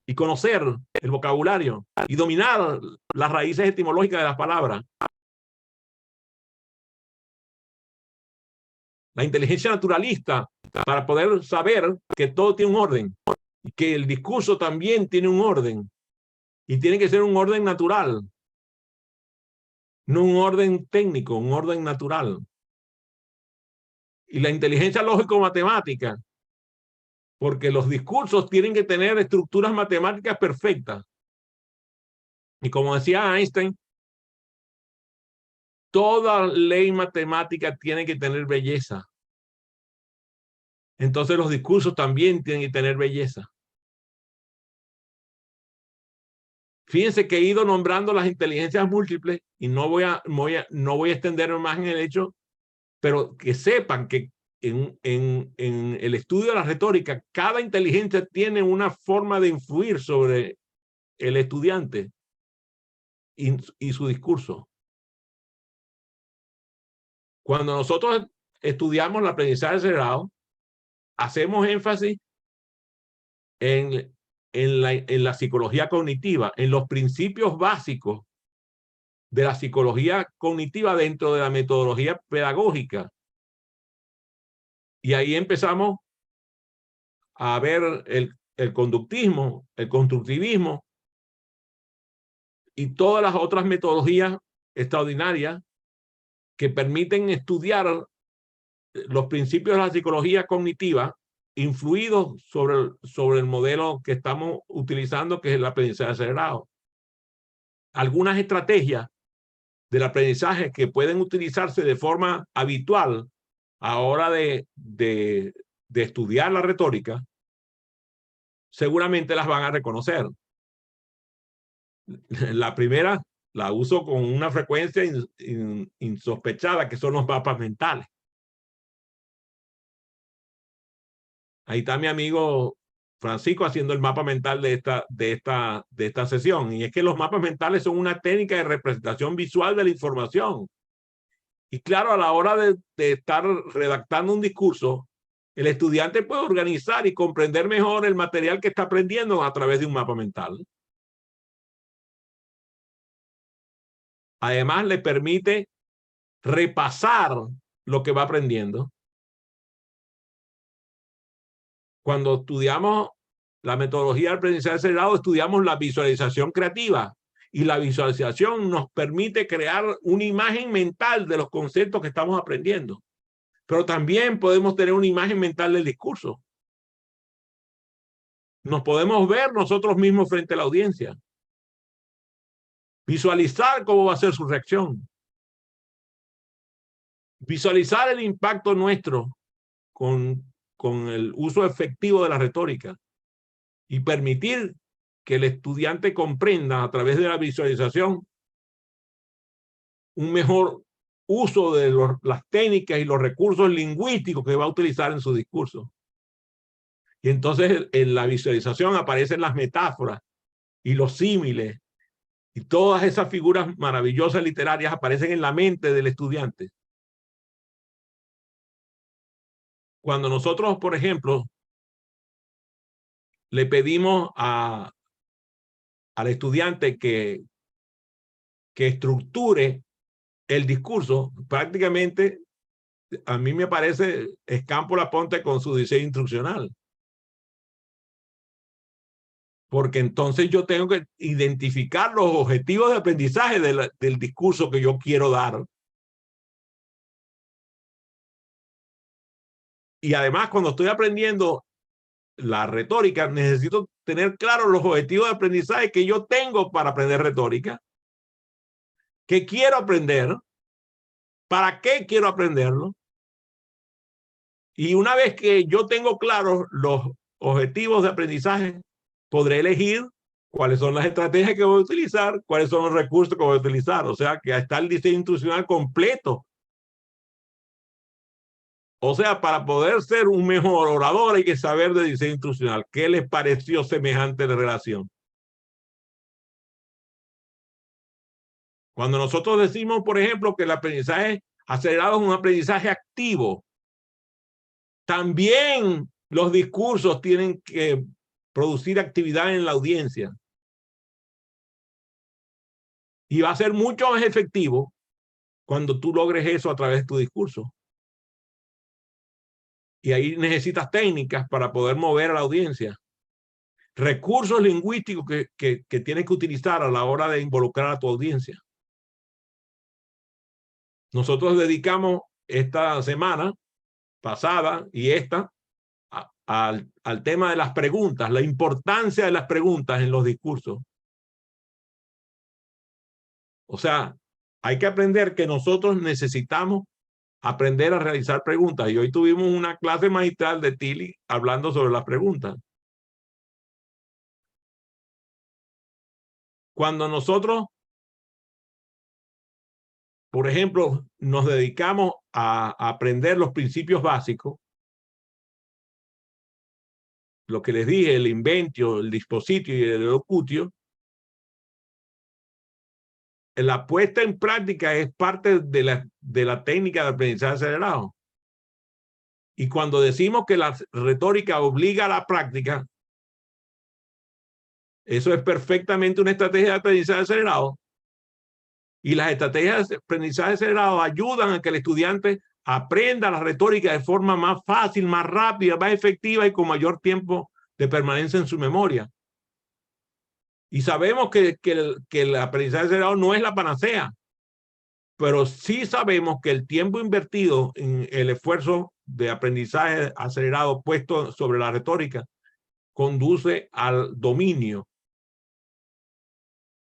y conocer el vocabulario y dominar las raíces etimológicas de las palabras. La inteligencia naturalista para poder saber que todo tiene un orden y que el discurso también tiene un orden y tiene que ser un orden natural, no un orden técnico, un orden natural. Y la inteligencia lógico-matemática, porque los discursos tienen que tener estructuras matemáticas perfectas. Y como decía Einstein, toda ley matemática tiene que tener belleza. Entonces los discursos también tienen que tener belleza. Fíjense que he ido nombrando las inteligencias múltiples y no voy a extenderme más en el hecho, pero que sepan que en el estudio de la retórica, cada inteligencia tiene una forma de influir sobre el estudiante y su discurso. Cuando nosotros estudiamos el aprendizaje acelerado, hacemos énfasis en la psicología cognitiva, en los principios básicos de la psicología cognitiva dentro de la metodología pedagógica. Y ahí empezamos a ver el conductismo, el constructivismo y todas las otras metodologías extraordinarias que permiten estudiar los principios de la psicología cognitiva influidos sobre el modelo que estamos utilizando, que es el aprendizaje acelerado. Algunas estrategias del aprendizaje que pueden utilizarse de forma habitual ahora de estudiar la retórica, seguramente las van a reconocer. La primera la uso con una frecuencia insospechada, que son los mapas mentales. Ahí está mi amigo Francisco haciendo el mapa mental de esta sesión. Y es que los mapas mentales son una técnica de representación visual de la información. Y claro, a la hora de estar redactando un discurso, el estudiante puede organizar y comprender mejor el material que está aprendiendo a través de un mapa mental. Además, le permite repasar lo que va aprendiendo. Cuando estudiamos la metodología del aprendizaje acelerado, estudiamos la visualización creativa. Y la visualización nos permite crear una imagen mental de los conceptos que estamos aprendiendo. Pero también podemos tener una imagen mental del discurso. Nos podemos ver nosotros mismos frente a la audiencia. Visualizar cómo va a ser su reacción. Visualizar el impacto nuestro con el uso efectivo de la retórica y permitir que el estudiante comprenda a través de la visualización un mejor uso de las técnicas y los recursos lingüísticos que va a utilizar en su discurso. Y entonces en la visualización aparecen las metáforas y los símiles y todas esas figuras maravillosas literarias aparecen en la mente del estudiante. Cuando nosotros, por ejemplo, le pedimos al estudiante que estructure el discurso, prácticamente a mí me parece escampo la ponte con su diseño instruccional. Porque entonces yo tengo que identificar los objetivos de aprendizaje del discurso que yo quiero dar. Y además, cuando estoy aprendiendo la retórica, necesito tener claros los objetivos de aprendizaje que yo tengo para aprender retórica. ¿Qué quiero aprender? ¿Para qué quiero aprenderlo? Y una vez que yo tengo claros los objetivos de aprendizaje, podré elegir cuáles son las estrategias que voy a utilizar, cuáles son los recursos que voy a utilizar. O sea, que está el diseño instruccional completo. O sea, para poder ser un mejor orador hay que saber de diseño instruccional. ¿Qué les pareció semejante de relación? Cuando nosotros decimos, por ejemplo, que el aprendizaje acelerado es un aprendizaje activo, también los discursos tienen que producir actividad en la audiencia. Y va a ser mucho más efectivo cuando tú logres eso a través de tu discurso. Y ahí necesitas técnicas para poder mover a la audiencia. Recursos lingüísticos que tienes que utilizar a la hora de involucrar a tu audiencia. Nosotros dedicamos esta semana pasada y esta al tema de las preguntas, la importancia de las preguntas en los discursos. O sea, hay que aprender que nosotros necesitamos aprender a realizar preguntas. Y hoy tuvimos una clase magistral de Tilly hablando sobre las preguntas. Cuando nosotros, por ejemplo, nos dedicamos a aprender los principios básicos, lo que les dije, el inventio, el dispositio y el elocutio, la puesta en práctica es parte de la técnica de aprendizaje acelerado. Y cuando decimos que la retórica obliga a la práctica, eso es perfectamente una estrategia de aprendizaje acelerado. Y las estrategias de aprendizaje acelerado ayudan a que el estudiante aprenda la retórica de forma más fácil, más rápida, más efectiva y con mayor tiempo de permanencia en su memoria. Y sabemos que el aprendizaje acelerado no es la panacea, pero sí sabemos que el tiempo invertido en el esfuerzo de aprendizaje acelerado puesto sobre la retórica conduce al dominio.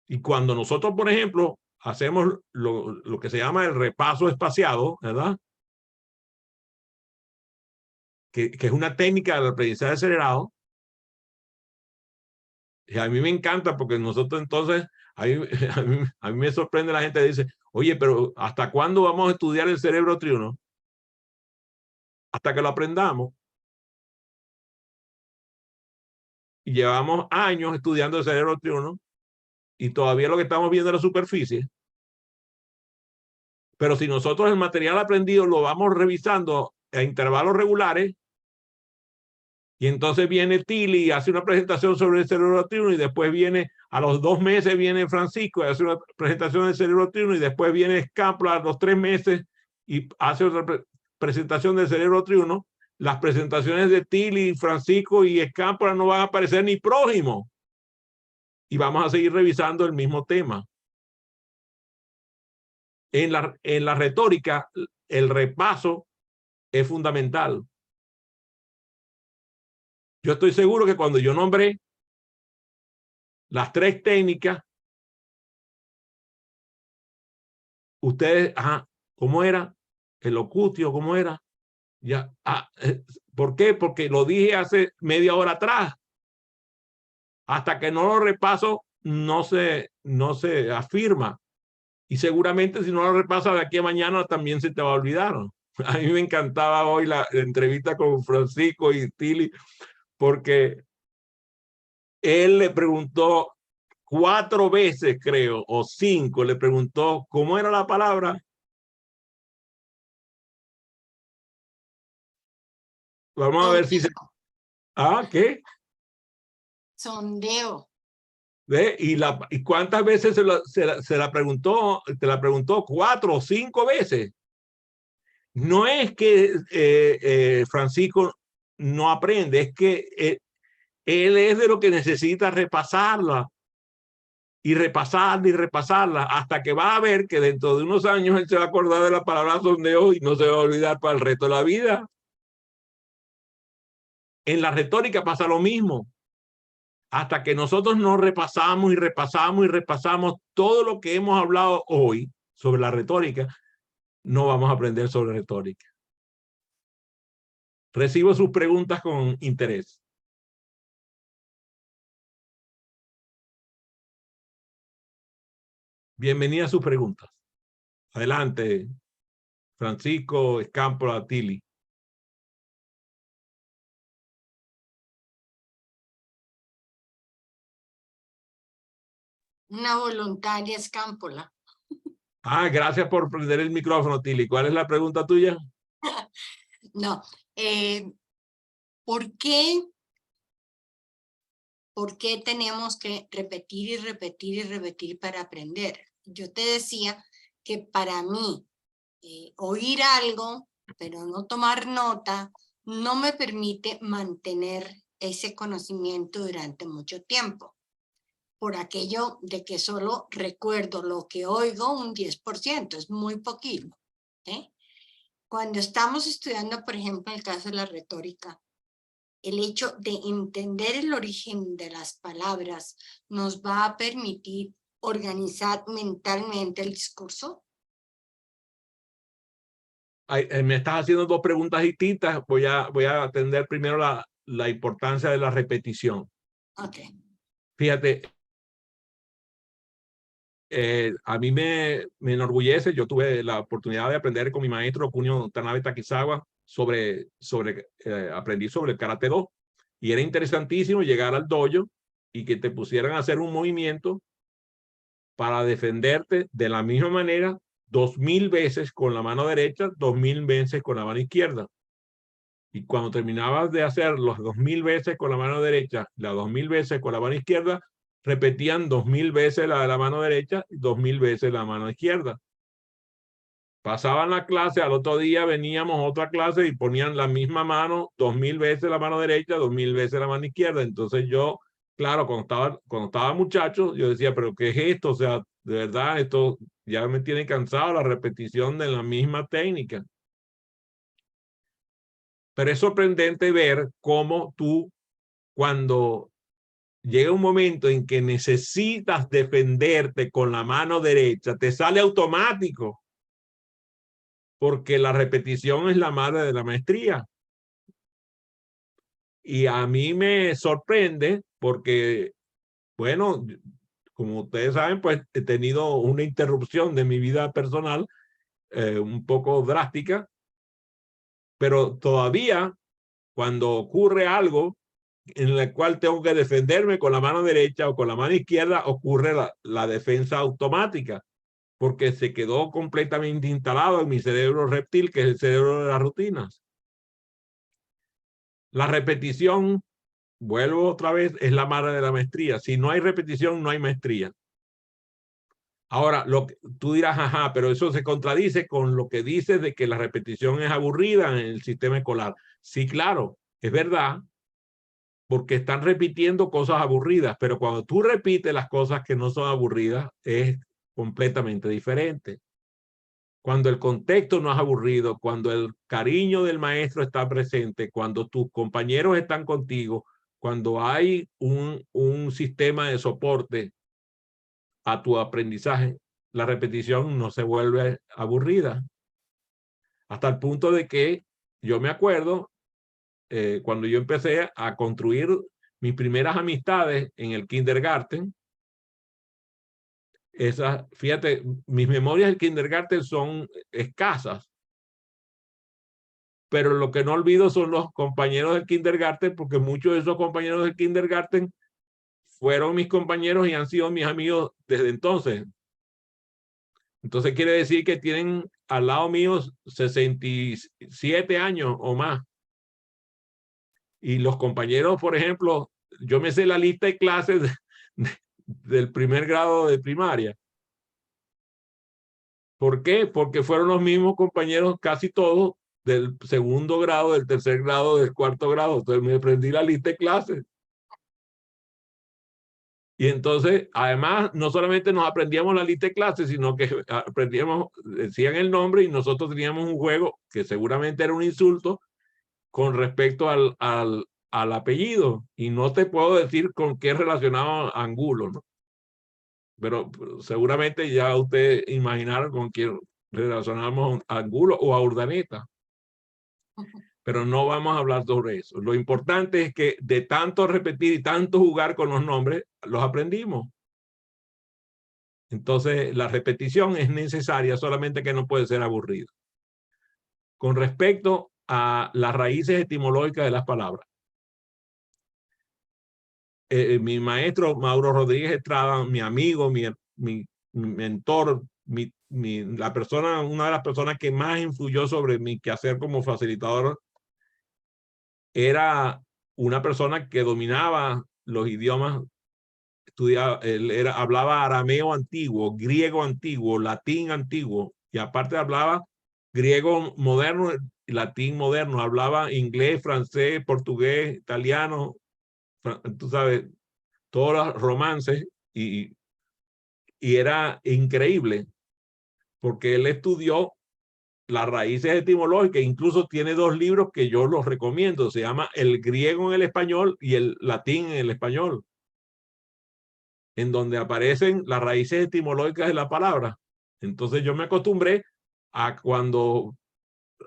Y cuando nosotros, por ejemplo, hacemos lo que se llama el repaso espaciado, ¿verdad? que es una técnica del aprendizaje acelerado. Y a mí me encanta porque nosotros entonces, a mí me sorprende la gente que dice, oye, pero ¿hasta cuándo vamos a estudiar el cerebro triuno? Hasta que lo aprendamos. Y llevamos años estudiando el cerebro triuno y todavía lo que estamos viendo es la superficie. Pero si nosotros el material aprendido lo vamos revisando a intervalos regulares, y entonces viene Tilly y hace una presentación sobre el cerebro triuno, y después viene, a los 2 meses viene Francisco y hace una presentación del cerebro triuno, y después viene Scampla a los 3 meses y hace otra presentación del cerebro triuno. Las presentaciones de Tilly, Francisco y Scampla no van a aparecer ni prójimo. Y vamos a seguir revisando el mismo tema. En la retórica, el repaso es fundamental. Yo estoy seguro que cuando yo nombré las 3 técnicas, ustedes, ¿cómo era? El locutio, ¿cómo era? Ya, ¿por qué? Porque lo dije hace media hora atrás. Hasta que no lo repaso, no se afirma. Y seguramente si no lo repasas de aquí a mañana también se te va a olvidar. A mí me encantaba hoy la entrevista con Francisco y Tilly, porque él le preguntó 4 veces, creo, o 5, le preguntó cómo era la palabra. Vamos a ver si se... ¿qué? Sondeo. ¿Ve? ¿Y cuántas veces se la preguntó? Te la preguntó 4 o 5 veces. No es que Francisco no aprende, es que él es de lo que necesita repasarla y repasarla y repasarla hasta que va a ver que dentro de unos años él se va a acordar de la palabra sondeo y no se va a olvidar para el resto de la vida. En la retórica pasa lo mismo. Hasta que nosotros no repasamos y repasamos y repasamos todo lo que hemos hablado hoy sobre la retórica, no vamos a aprender sobre retórica. Recibo sus preguntas con interés. Bienvenida a sus preguntas. Adelante, Francisco Scampla Tilly. Una voluntaria Escámpola. Gracias por prender el micrófono, Tilly. ¿Cuál es la pregunta tuya? No. ¿Por qué tenemos que repetir y repetir y repetir para aprender? Yo te decía que para mí oír algo, pero no tomar nota, no me permite mantener ese conocimiento durante mucho tiempo. Por aquello de que solo recuerdo lo que oigo un 10%, es muy poquito. Cuando estamos estudiando, por ejemplo, en el caso de la retórica, el hecho de entender el origen de las palabras nos va a permitir organizar mentalmente el discurso. Me estás haciendo 2 preguntas distintas. Voy a atender primero la importancia de la repetición. Okay. Fíjate, a mí me enorgullece. Yo tuve la oportunidad de aprender con mi maestro Kunio Tanabe Takizawa aprendí sobre el Karate Do, y era interesantísimo llegar al dojo y que te pusieran a hacer un movimiento para defenderte de la misma manera 2000 veces con la mano derecha, 2000 veces con la mano izquierda. Y cuando terminabas de hacer los 2000 veces con la mano derecha, las 2000 veces con la mano izquierda, repetían 2000 veces la de la mano derecha y 2000 veces la mano izquierda. Pasaban la clase, al otro día veníamos a otra clase y ponían la misma mano 2000 veces la mano derecha, 2000 veces la mano izquierda. Entonces yo, claro, cuando estaba muchacho, yo decía, pero ¿qué es esto? O sea, de verdad, esto ya me tiene cansado, la repetición de la misma técnica. Pero es sorprendente ver cómo tú, cuando llega un momento en que necesitas defenderte con la mano derecha, te sale automático, porque la repetición es la madre de la maestría. Y a mí me sorprende porque, bueno, como ustedes saben, pues he tenido una interrupción de mi vida personal un poco drástica, pero todavía cuando ocurre algo en el cual tengo que defenderme con la mano derecha o con la mano izquierda, ocurre la defensa automática, porque se quedó completamente instalado en mi cerebro reptil, que es el cerebro de las rutinas. La repetición, vuelvo otra vez, es la madre de la maestría. Si no hay repetición, no hay maestría. Ahora, tú dirás, ajá, pero eso se contradice con lo que dices de que la repetición es aburrida en el sistema escolar. Sí, claro, es verdad, porque están repitiendo cosas aburridas, pero cuando tú repites las cosas que no son aburridas, es completamente diferente. Cuando el contexto no es aburrido, cuando el cariño del maestro está presente, cuando tus compañeros están contigo, cuando hay un sistema de soporte a tu aprendizaje, la repetición no se vuelve aburrida. Hasta el punto de que yo me acuerdo cuando yo empecé a construir mis primeras amistades en el kindergarten, fíjate, mis memorias del kindergarten son escasas, pero lo que no olvido son los compañeros del kindergarten, porque muchos de esos compañeros del kindergarten fueron mis compañeros y han sido mis amigos desde entonces. Entonces quiere decir que tienen al lado mío 67 años o más. Y los compañeros, por ejemplo, yo me sé la lista de clases del primer grado de primaria. ¿Por qué? Porque fueron los mismos compañeros casi todos del segundo grado, del tercer grado, del cuarto grado. Entonces me aprendí la lista de clases. Y entonces, además, no solamente nos aprendíamos la lista de clases, sino que aprendíamos, decían el nombre y nosotros teníamos un juego que seguramente era un insulto con respecto al apellido. Y no te puedo decir con qué relacionado Angulo, ¿no? Pero seguramente ya ustedes imaginaron con quién relacionamos a Angulo o a Urdaneta. Pero no vamos a hablar sobre eso. Lo importante es que de tanto repetir y tanto jugar con los nombres, los aprendimos. Entonces, la repetición es necesaria, solamente que no puede ser aburrida. Con respecto a las raíces etimológicas de las palabras. Mi maestro Mauro Rodríguez Estrada, mi amigo, mi mentor, una de las personas que más influyó sobre mi quehacer como facilitador, era una persona que dominaba los idiomas, hablaba arameo antiguo, griego antiguo, latín antiguo, y aparte hablaba griego moderno, latín moderno, hablaba inglés, francés, portugués, italiano, tú sabes, todos los romances, y era increíble, porque él estudió las raíces etimológicas, incluso tiene 2 libros que yo los recomiendo, se llama El griego en el español y el latín en el español, en donde aparecen las raíces etimológicas de la palabra. Entonces yo me acostumbré a cuando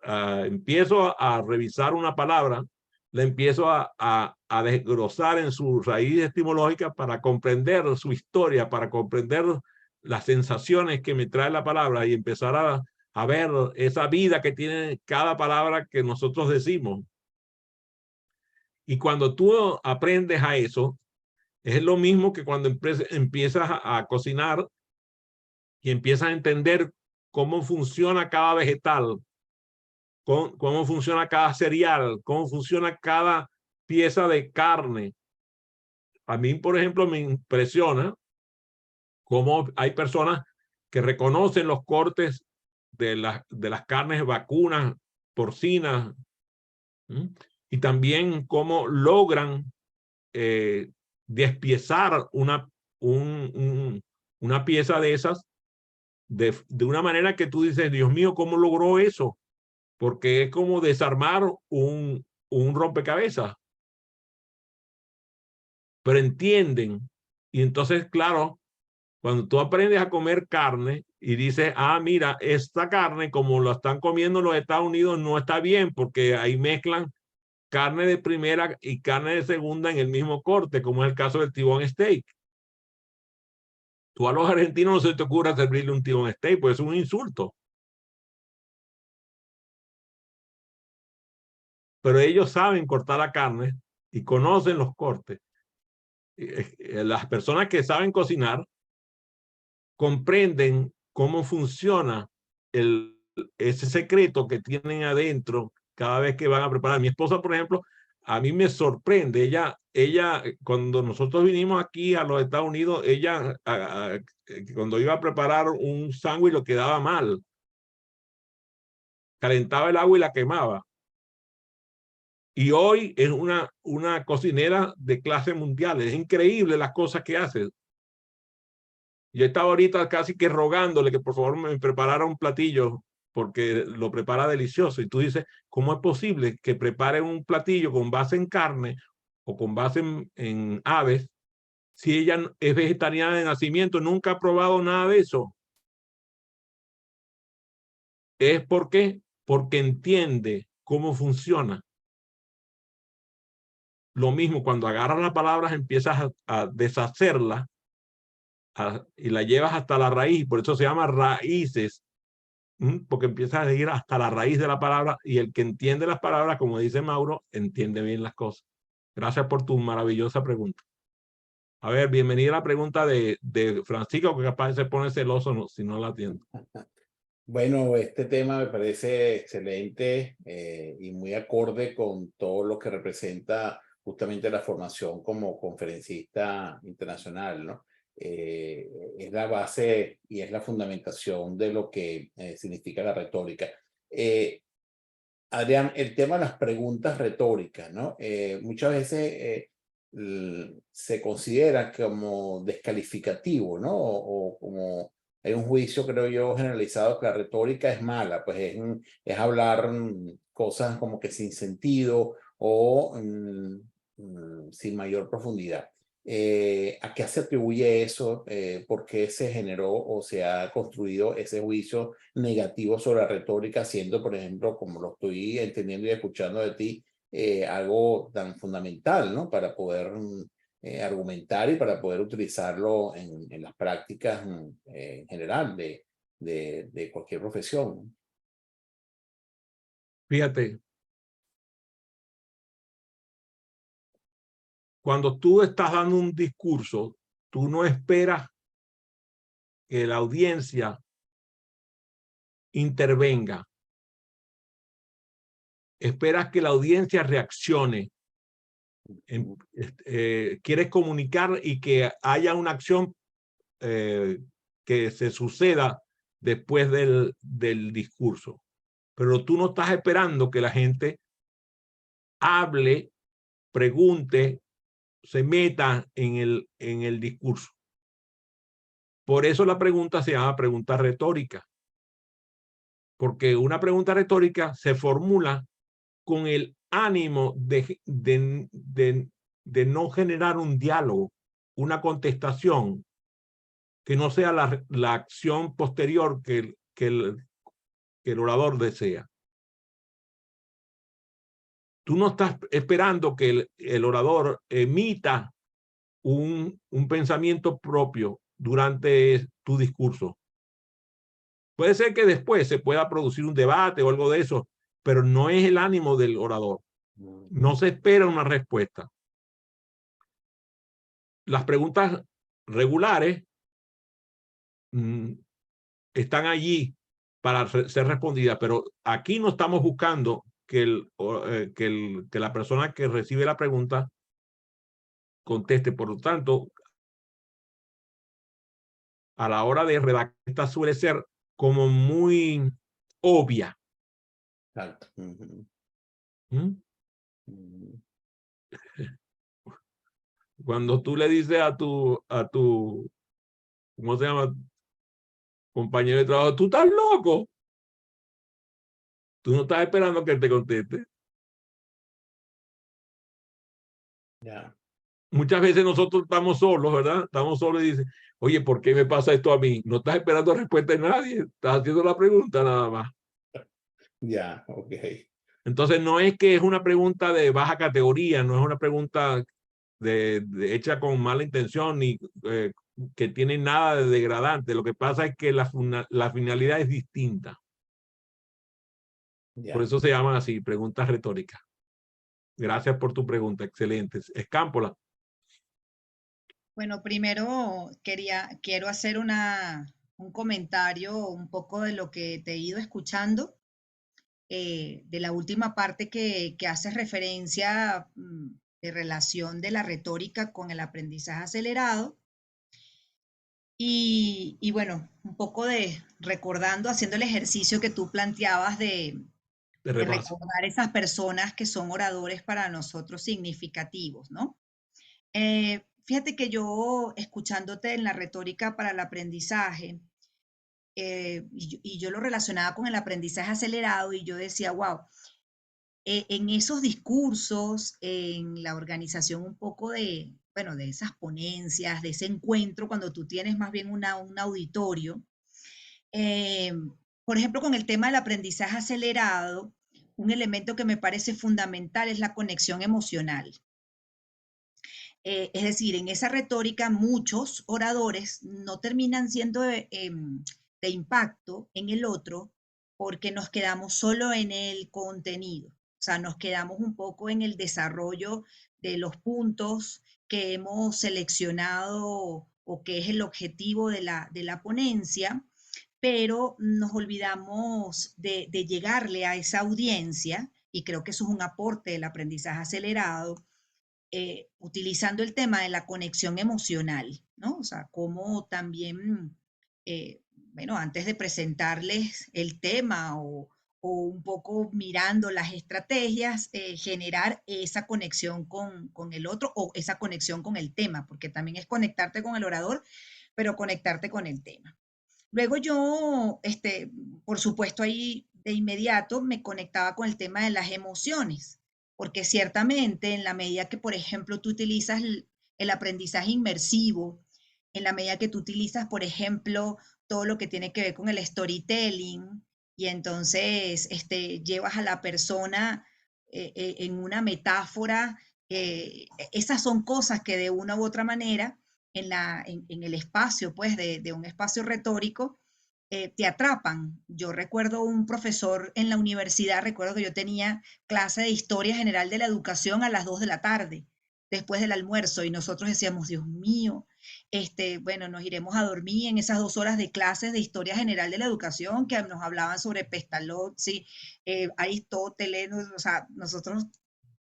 empiezo a revisar una palabra, la empiezo a desglosar en su raíz etimológica para comprender su historia, para comprender las sensaciones que me trae la palabra y empezar a ver esa vida que tiene cada palabra que nosotros decimos. Y cuando tú aprendes a eso, es lo mismo que cuando empiezas a cocinar y empiezas a entender cómo funciona cada vegetal, cómo funciona cada cereal, cómo funciona cada pieza de carne. A mí, por ejemplo, me impresiona cómo hay personas que reconocen los cortes de las carnes vacunas, porcinas, ¿sí? Y también cómo logran despiezar una pieza de esas de una manera que tú dices, Dios mío, ¿cómo logró eso? Porque es como desarmar un rompecabezas. Pero entienden. Y entonces, claro, cuando tú aprendes a comer carne y dices, ah, mira, esta carne como lo están comiendo en los Estados Unidos no está bien porque ahí mezclan carne de primera y carne de segunda en el mismo corte, como es el caso del T-bone steak. Tú a los argentinos no se te ocurra servirle un T-bone steak, pues es un insulto. Pero ellos saben cortar la carne y conocen los cortes. Las personas que saben cocinar comprenden cómo funciona ese secreto que tienen adentro cada vez que van a preparar. Mi esposa, por ejemplo, a mí me sorprende. Ella cuando nosotros vinimos aquí a los Estados Unidos, ella, cuando iba a preparar un sándwich, lo quedaba mal. Calentaba el agua y la quemaba. Y hoy es una cocinera de clase mundial. Es increíble las cosas que hace. Yo estaba ahorita casi que rogándole que por favor me preparara un platillo porque lo prepara delicioso. Y tú dices, ¿cómo es posible que prepare un platillo con base en carne o con base en aves si ella es vegetariana de nacimiento? Nunca ha probado nada de eso. ¿Es por qué? Porque entiende cómo funciona. Lo mismo, cuando agarras las palabras, empiezas a deshacerlas y la llevas hasta la raíz. Por eso se llama raíces. Porque empiezas a ir hasta la raíz de la palabra y el que entiende las palabras, como dice Mauro, entiende bien las cosas. Gracias por tu maravillosa pregunta. A ver, bienvenida a la pregunta de Francisco, que capaz se pone celoso si no la atiendo. Bueno, este tema me parece excelente y muy acorde con todo lo que representa justamente la formación como conferencista internacional, ¿no? Es la base y es la fundamentación de lo que significa la retórica. Adrián, el tema de las preguntas retóricas, ¿no? Muchas veces se considera como descalificativo, ¿no? O como hay un juicio, creo yo, generalizado que la retórica es mala, pues es hablar cosas como que sin sentido o sin mayor profundidad. ¿A qué se atribuye eso? ¿Por qué se generó o se ha construido ese juicio negativo sobre la retórica, siendo, por ejemplo, como lo estoy entendiendo y escuchando de ti, algo tan fundamental, ¿no? Para poder argumentar y para poder utilizarlo en las prácticas en general de cualquier profesión. Fíjate, cuando tú estás dando un discurso, tú no esperas que la audiencia intervenga. Esperas que la audiencia reaccione. Quieres comunicar y que haya una acción que se suceda después del discurso. Pero tú no estás esperando que la gente hable, pregunte, se meta en el discurso. Por eso la pregunta se llama pregunta retórica. Porque una pregunta retórica se formula con el ánimo de no generar un diálogo, una contestación, que no sea la acción posterior que el orador desea. Tú no estás esperando que el orador emita un pensamiento propio durante tu discurso. Puede ser que después se pueda producir un debate o algo de eso, pero no es el ánimo del orador. No se espera una respuesta. Las preguntas regulares están allí para ser respondidas, pero aquí no estamos buscando que la persona que recibe la pregunta conteste. Por lo tanto, a la hora de redactar, esta suele ser como muy obvia. Exacto. Cuando tú le dices a tu, ¿cómo se llama? Compañero de trabajo, tú estás loco. Tú no estás esperando que él te conteste. Yeah. Muchas veces nosotros estamos solos, ¿verdad? Estamos solos y dicen, oye, ¿por qué me pasa esto a mí? No estás esperando respuesta de nadie. Estás haciendo la pregunta nada más. Ya, ok. Entonces, no es que es una pregunta de baja categoría, no es una pregunta hecha con mala intención ni que tiene nada de degradante. Lo que pasa es que la finalidad es distinta. Por Ya. eso se llaman así, preguntas retóricas. Gracias por tu pregunta, excelente. Escámpola. Bueno, primero quiero hacer un comentario un poco de lo que te he ido escuchando, de la última parte que hace referencia de relación de la retórica con el aprendizaje acelerado. Y bueno, un poco de recordando, haciendo el ejercicio que tú planteabas De de repaso. recordar esas personas que son oradores para nosotros significativos, ¿no? Fíjate que yo, escuchándote en la retórica para el aprendizaje, y yo lo relacionaba con el aprendizaje acelerado y yo decía, wow, en esos discursos, en la organización un poco de, bueno, de esas ponencias, de ese encuentro, cuando tú tienes más bien un auditorio, eh, por ejemplo, con el tema del aprendizaje acelerado, un elemento que me parece fundamental es la conexión emocional. Es decir, en esa retórica muchos oradores no terminan siendo de impacto en el otro porque nos quedamos solo en el contenido. O sea, nos quedamos un poco en el desarrollo de los puntos que hemos seleccionado o que es el objetivo de la ponencia, pero nos olvidamos de llegarle a esa audiencia, y creo que eso es un aporte del aprendizaje acelerado, utilizando el tema de la conexión emocional, ¿no? O sea, cómo también, bueno, antes de presentarles el tema o un poco mirando las estrategias, generar esa conexión con el otro o esa conexión con el tema, porque también es conectarte con el orador, pero conectarte con el tema. Luego yo, por supuesto, ahí de inmediato me conectaba con el tema de las emociones, porque ciertamente en la medida que, por ejemplo, tú utilizas el aprendizaje inmersivo, en la medida que tú utilizas, por ejemplo, todo lo que tiene que ver con el storytelling, y entonces llevas a la persona en una metáfora, esas son cosas que de una u otra manera en el espacio, pues, de un espacio retórico, te atrapan. Yo recuerdo un profesor en la universidad, recuerdo que yo tenía clase de Historia General de la Educación a las 2 de la tarde, después del almuerzo, y nosotros decíamos, Dios mío, bueno, nos iremos a dormir en esas 2 horas de clases de Historia General de la Educación que nos hablaban sobre Pestalozzi, Aristóteles, o sea, nosotros,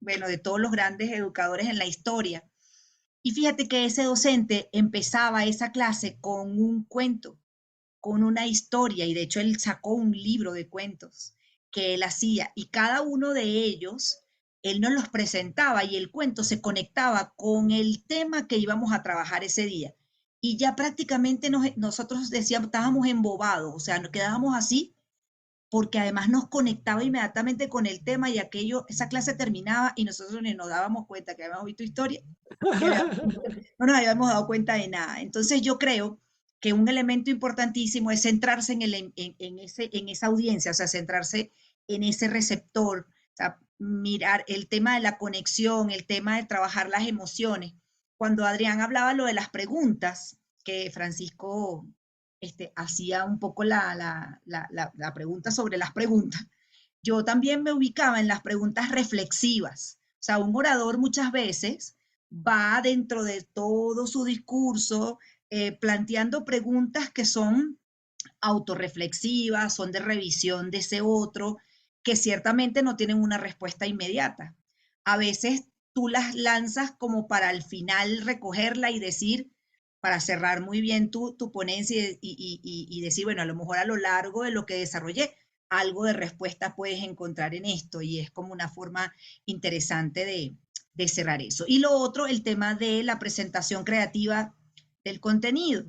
bueno, de todos los grandes educadores en la historia. Y fíjate que ese docente empezaba esa clase con un cuento, con una historia, y de hecho él sacó un libro de cuentos que él hacía, y cada uno de ellos, él nos los presentaba y el cuento se conectaba con el tema que íbamos a trabajar ese día. Y ya prácticamente nosotros decíamos, estábamos embobados, o sea, nos quedábamos así porque además nos conectaba inmediatamente con el tema y aquello, esa clase terminaba y nosotros ni nos dábamos cuenta que habíamos visto historia, no nos habíamos dado cuenta de nada. Entonces yo creo que un elemento importantísimo es centrarse en esa audiencia, o sea, centrarse en ese receptor, o sea, mirar el tema de la conexión, el tema de trabajar las emociones. Cuando Adrián hablaba lo de las preguntas, que Francisco hacía un poco la pregunta sobre las preguntas, yo también me ubicaba en las preguntas reflexivas. O sea, un orador muchas veces va dentro de todo su discurso planteando preguntas que son autorreflexivas, son de revisión de ese otro, que ciertamente no tienen una respuesta inmediata. A veces tú las lanzas como para al final recogerla y decir, para cerrar muy bien tu ponencia y decir, bueno, a lo mejor a lo largo de lo que desarrollé, algo de respuesta puedes encontrar en esto, y es como una forma interesante de cerrar eso. Y lo otro, el tema de la presentación creativa del contenido.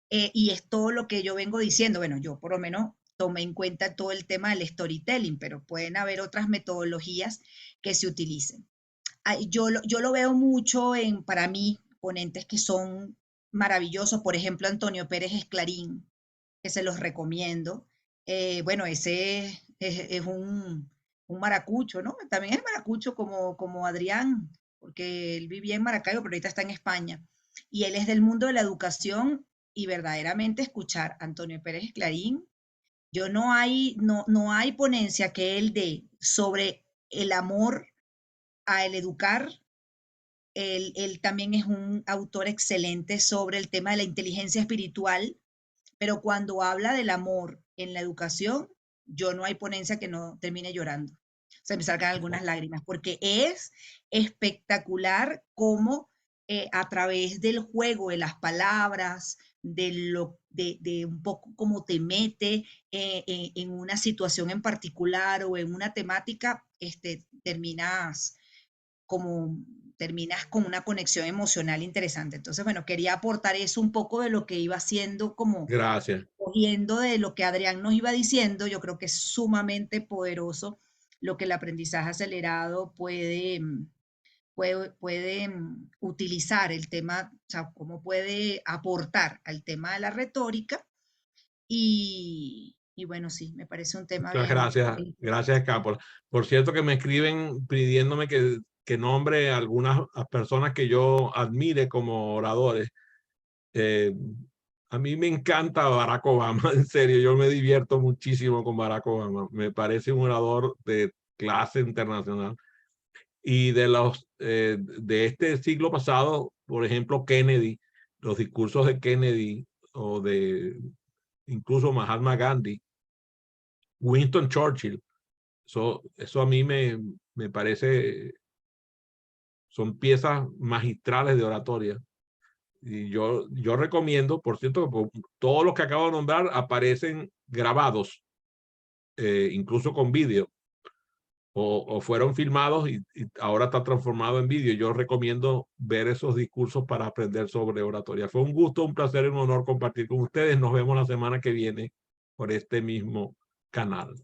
Y es todo lo que yo vengo diciendo. Bueno, yo por lo menos tomé en cuenta todo el tema del storytelling, pero pueden haber otras metodologías que se utilicen. Yo lo veo mucho para mí, ponentes que son maravillosos, por ejemplo, Antonio Pérez Esclarín, que se los recomiendo. Bueno, ese es un maracucho, ¿no? También es maracucho como Adrián, porque él vivía en Maracaibo, pero ahorita está en España. Y él es del mundo de la educación y verdaderamente escuchar a Antonio Pérez Clarín. No hay ponencia que él dé sobre el amor a el educar. Él también es un autor excelente sobre el tema de la inteligencia espiritual, pero cuando habla del amor en la educación, yo no hay ponencia que no termine llorando. Se me salgan algunas lágrimas, porque es espectacular cómo a través del juego, de las palabras, de un poco cómo te mete en una situación en particular o en una temática, terminas con una conexión emocional interesante. Entonces, bueno, quería aportar eso un poco de lo que iba haciendo, como Gracias. cogiendo de lo que Adrián nos iba diciendo. Yo creo que es sumamente poderoso lo que el aprendizaje acelerado puede utilizar el tema, o sea, cómo puede aportar al tema de la retórica. Y bueno, sí, me parece un tema Muchas bien. gracias, Capo. Por cierto que me escriben pidiéndome que nombre a algunas personas que yo admire como oradores. A mí me encanta Barack Obama, en serio, yo me divierto muchísimo con Barack Obama. Me parece un orador de clase internacional. Y de este siglo pasado, por ejemplo, Kennedy, los discursos de Kennedy o de incluso Mahatma Gandhi, Winston Churchill, eso a mí me parece, son piezas magistrales de oratoria. Y yo recomiendo, por cierto, que todos los que acabo de nombrar aparecen grabados, incluso con vídeo, o fueron filmados y ahora está transformado en vídeo. Yo recomiendo ver esos discursos para aprender sobre oratoria. Fue un gusto, un placer y un honor compartir con ustedes. Nos vemos la semana que viene por este mismo canal.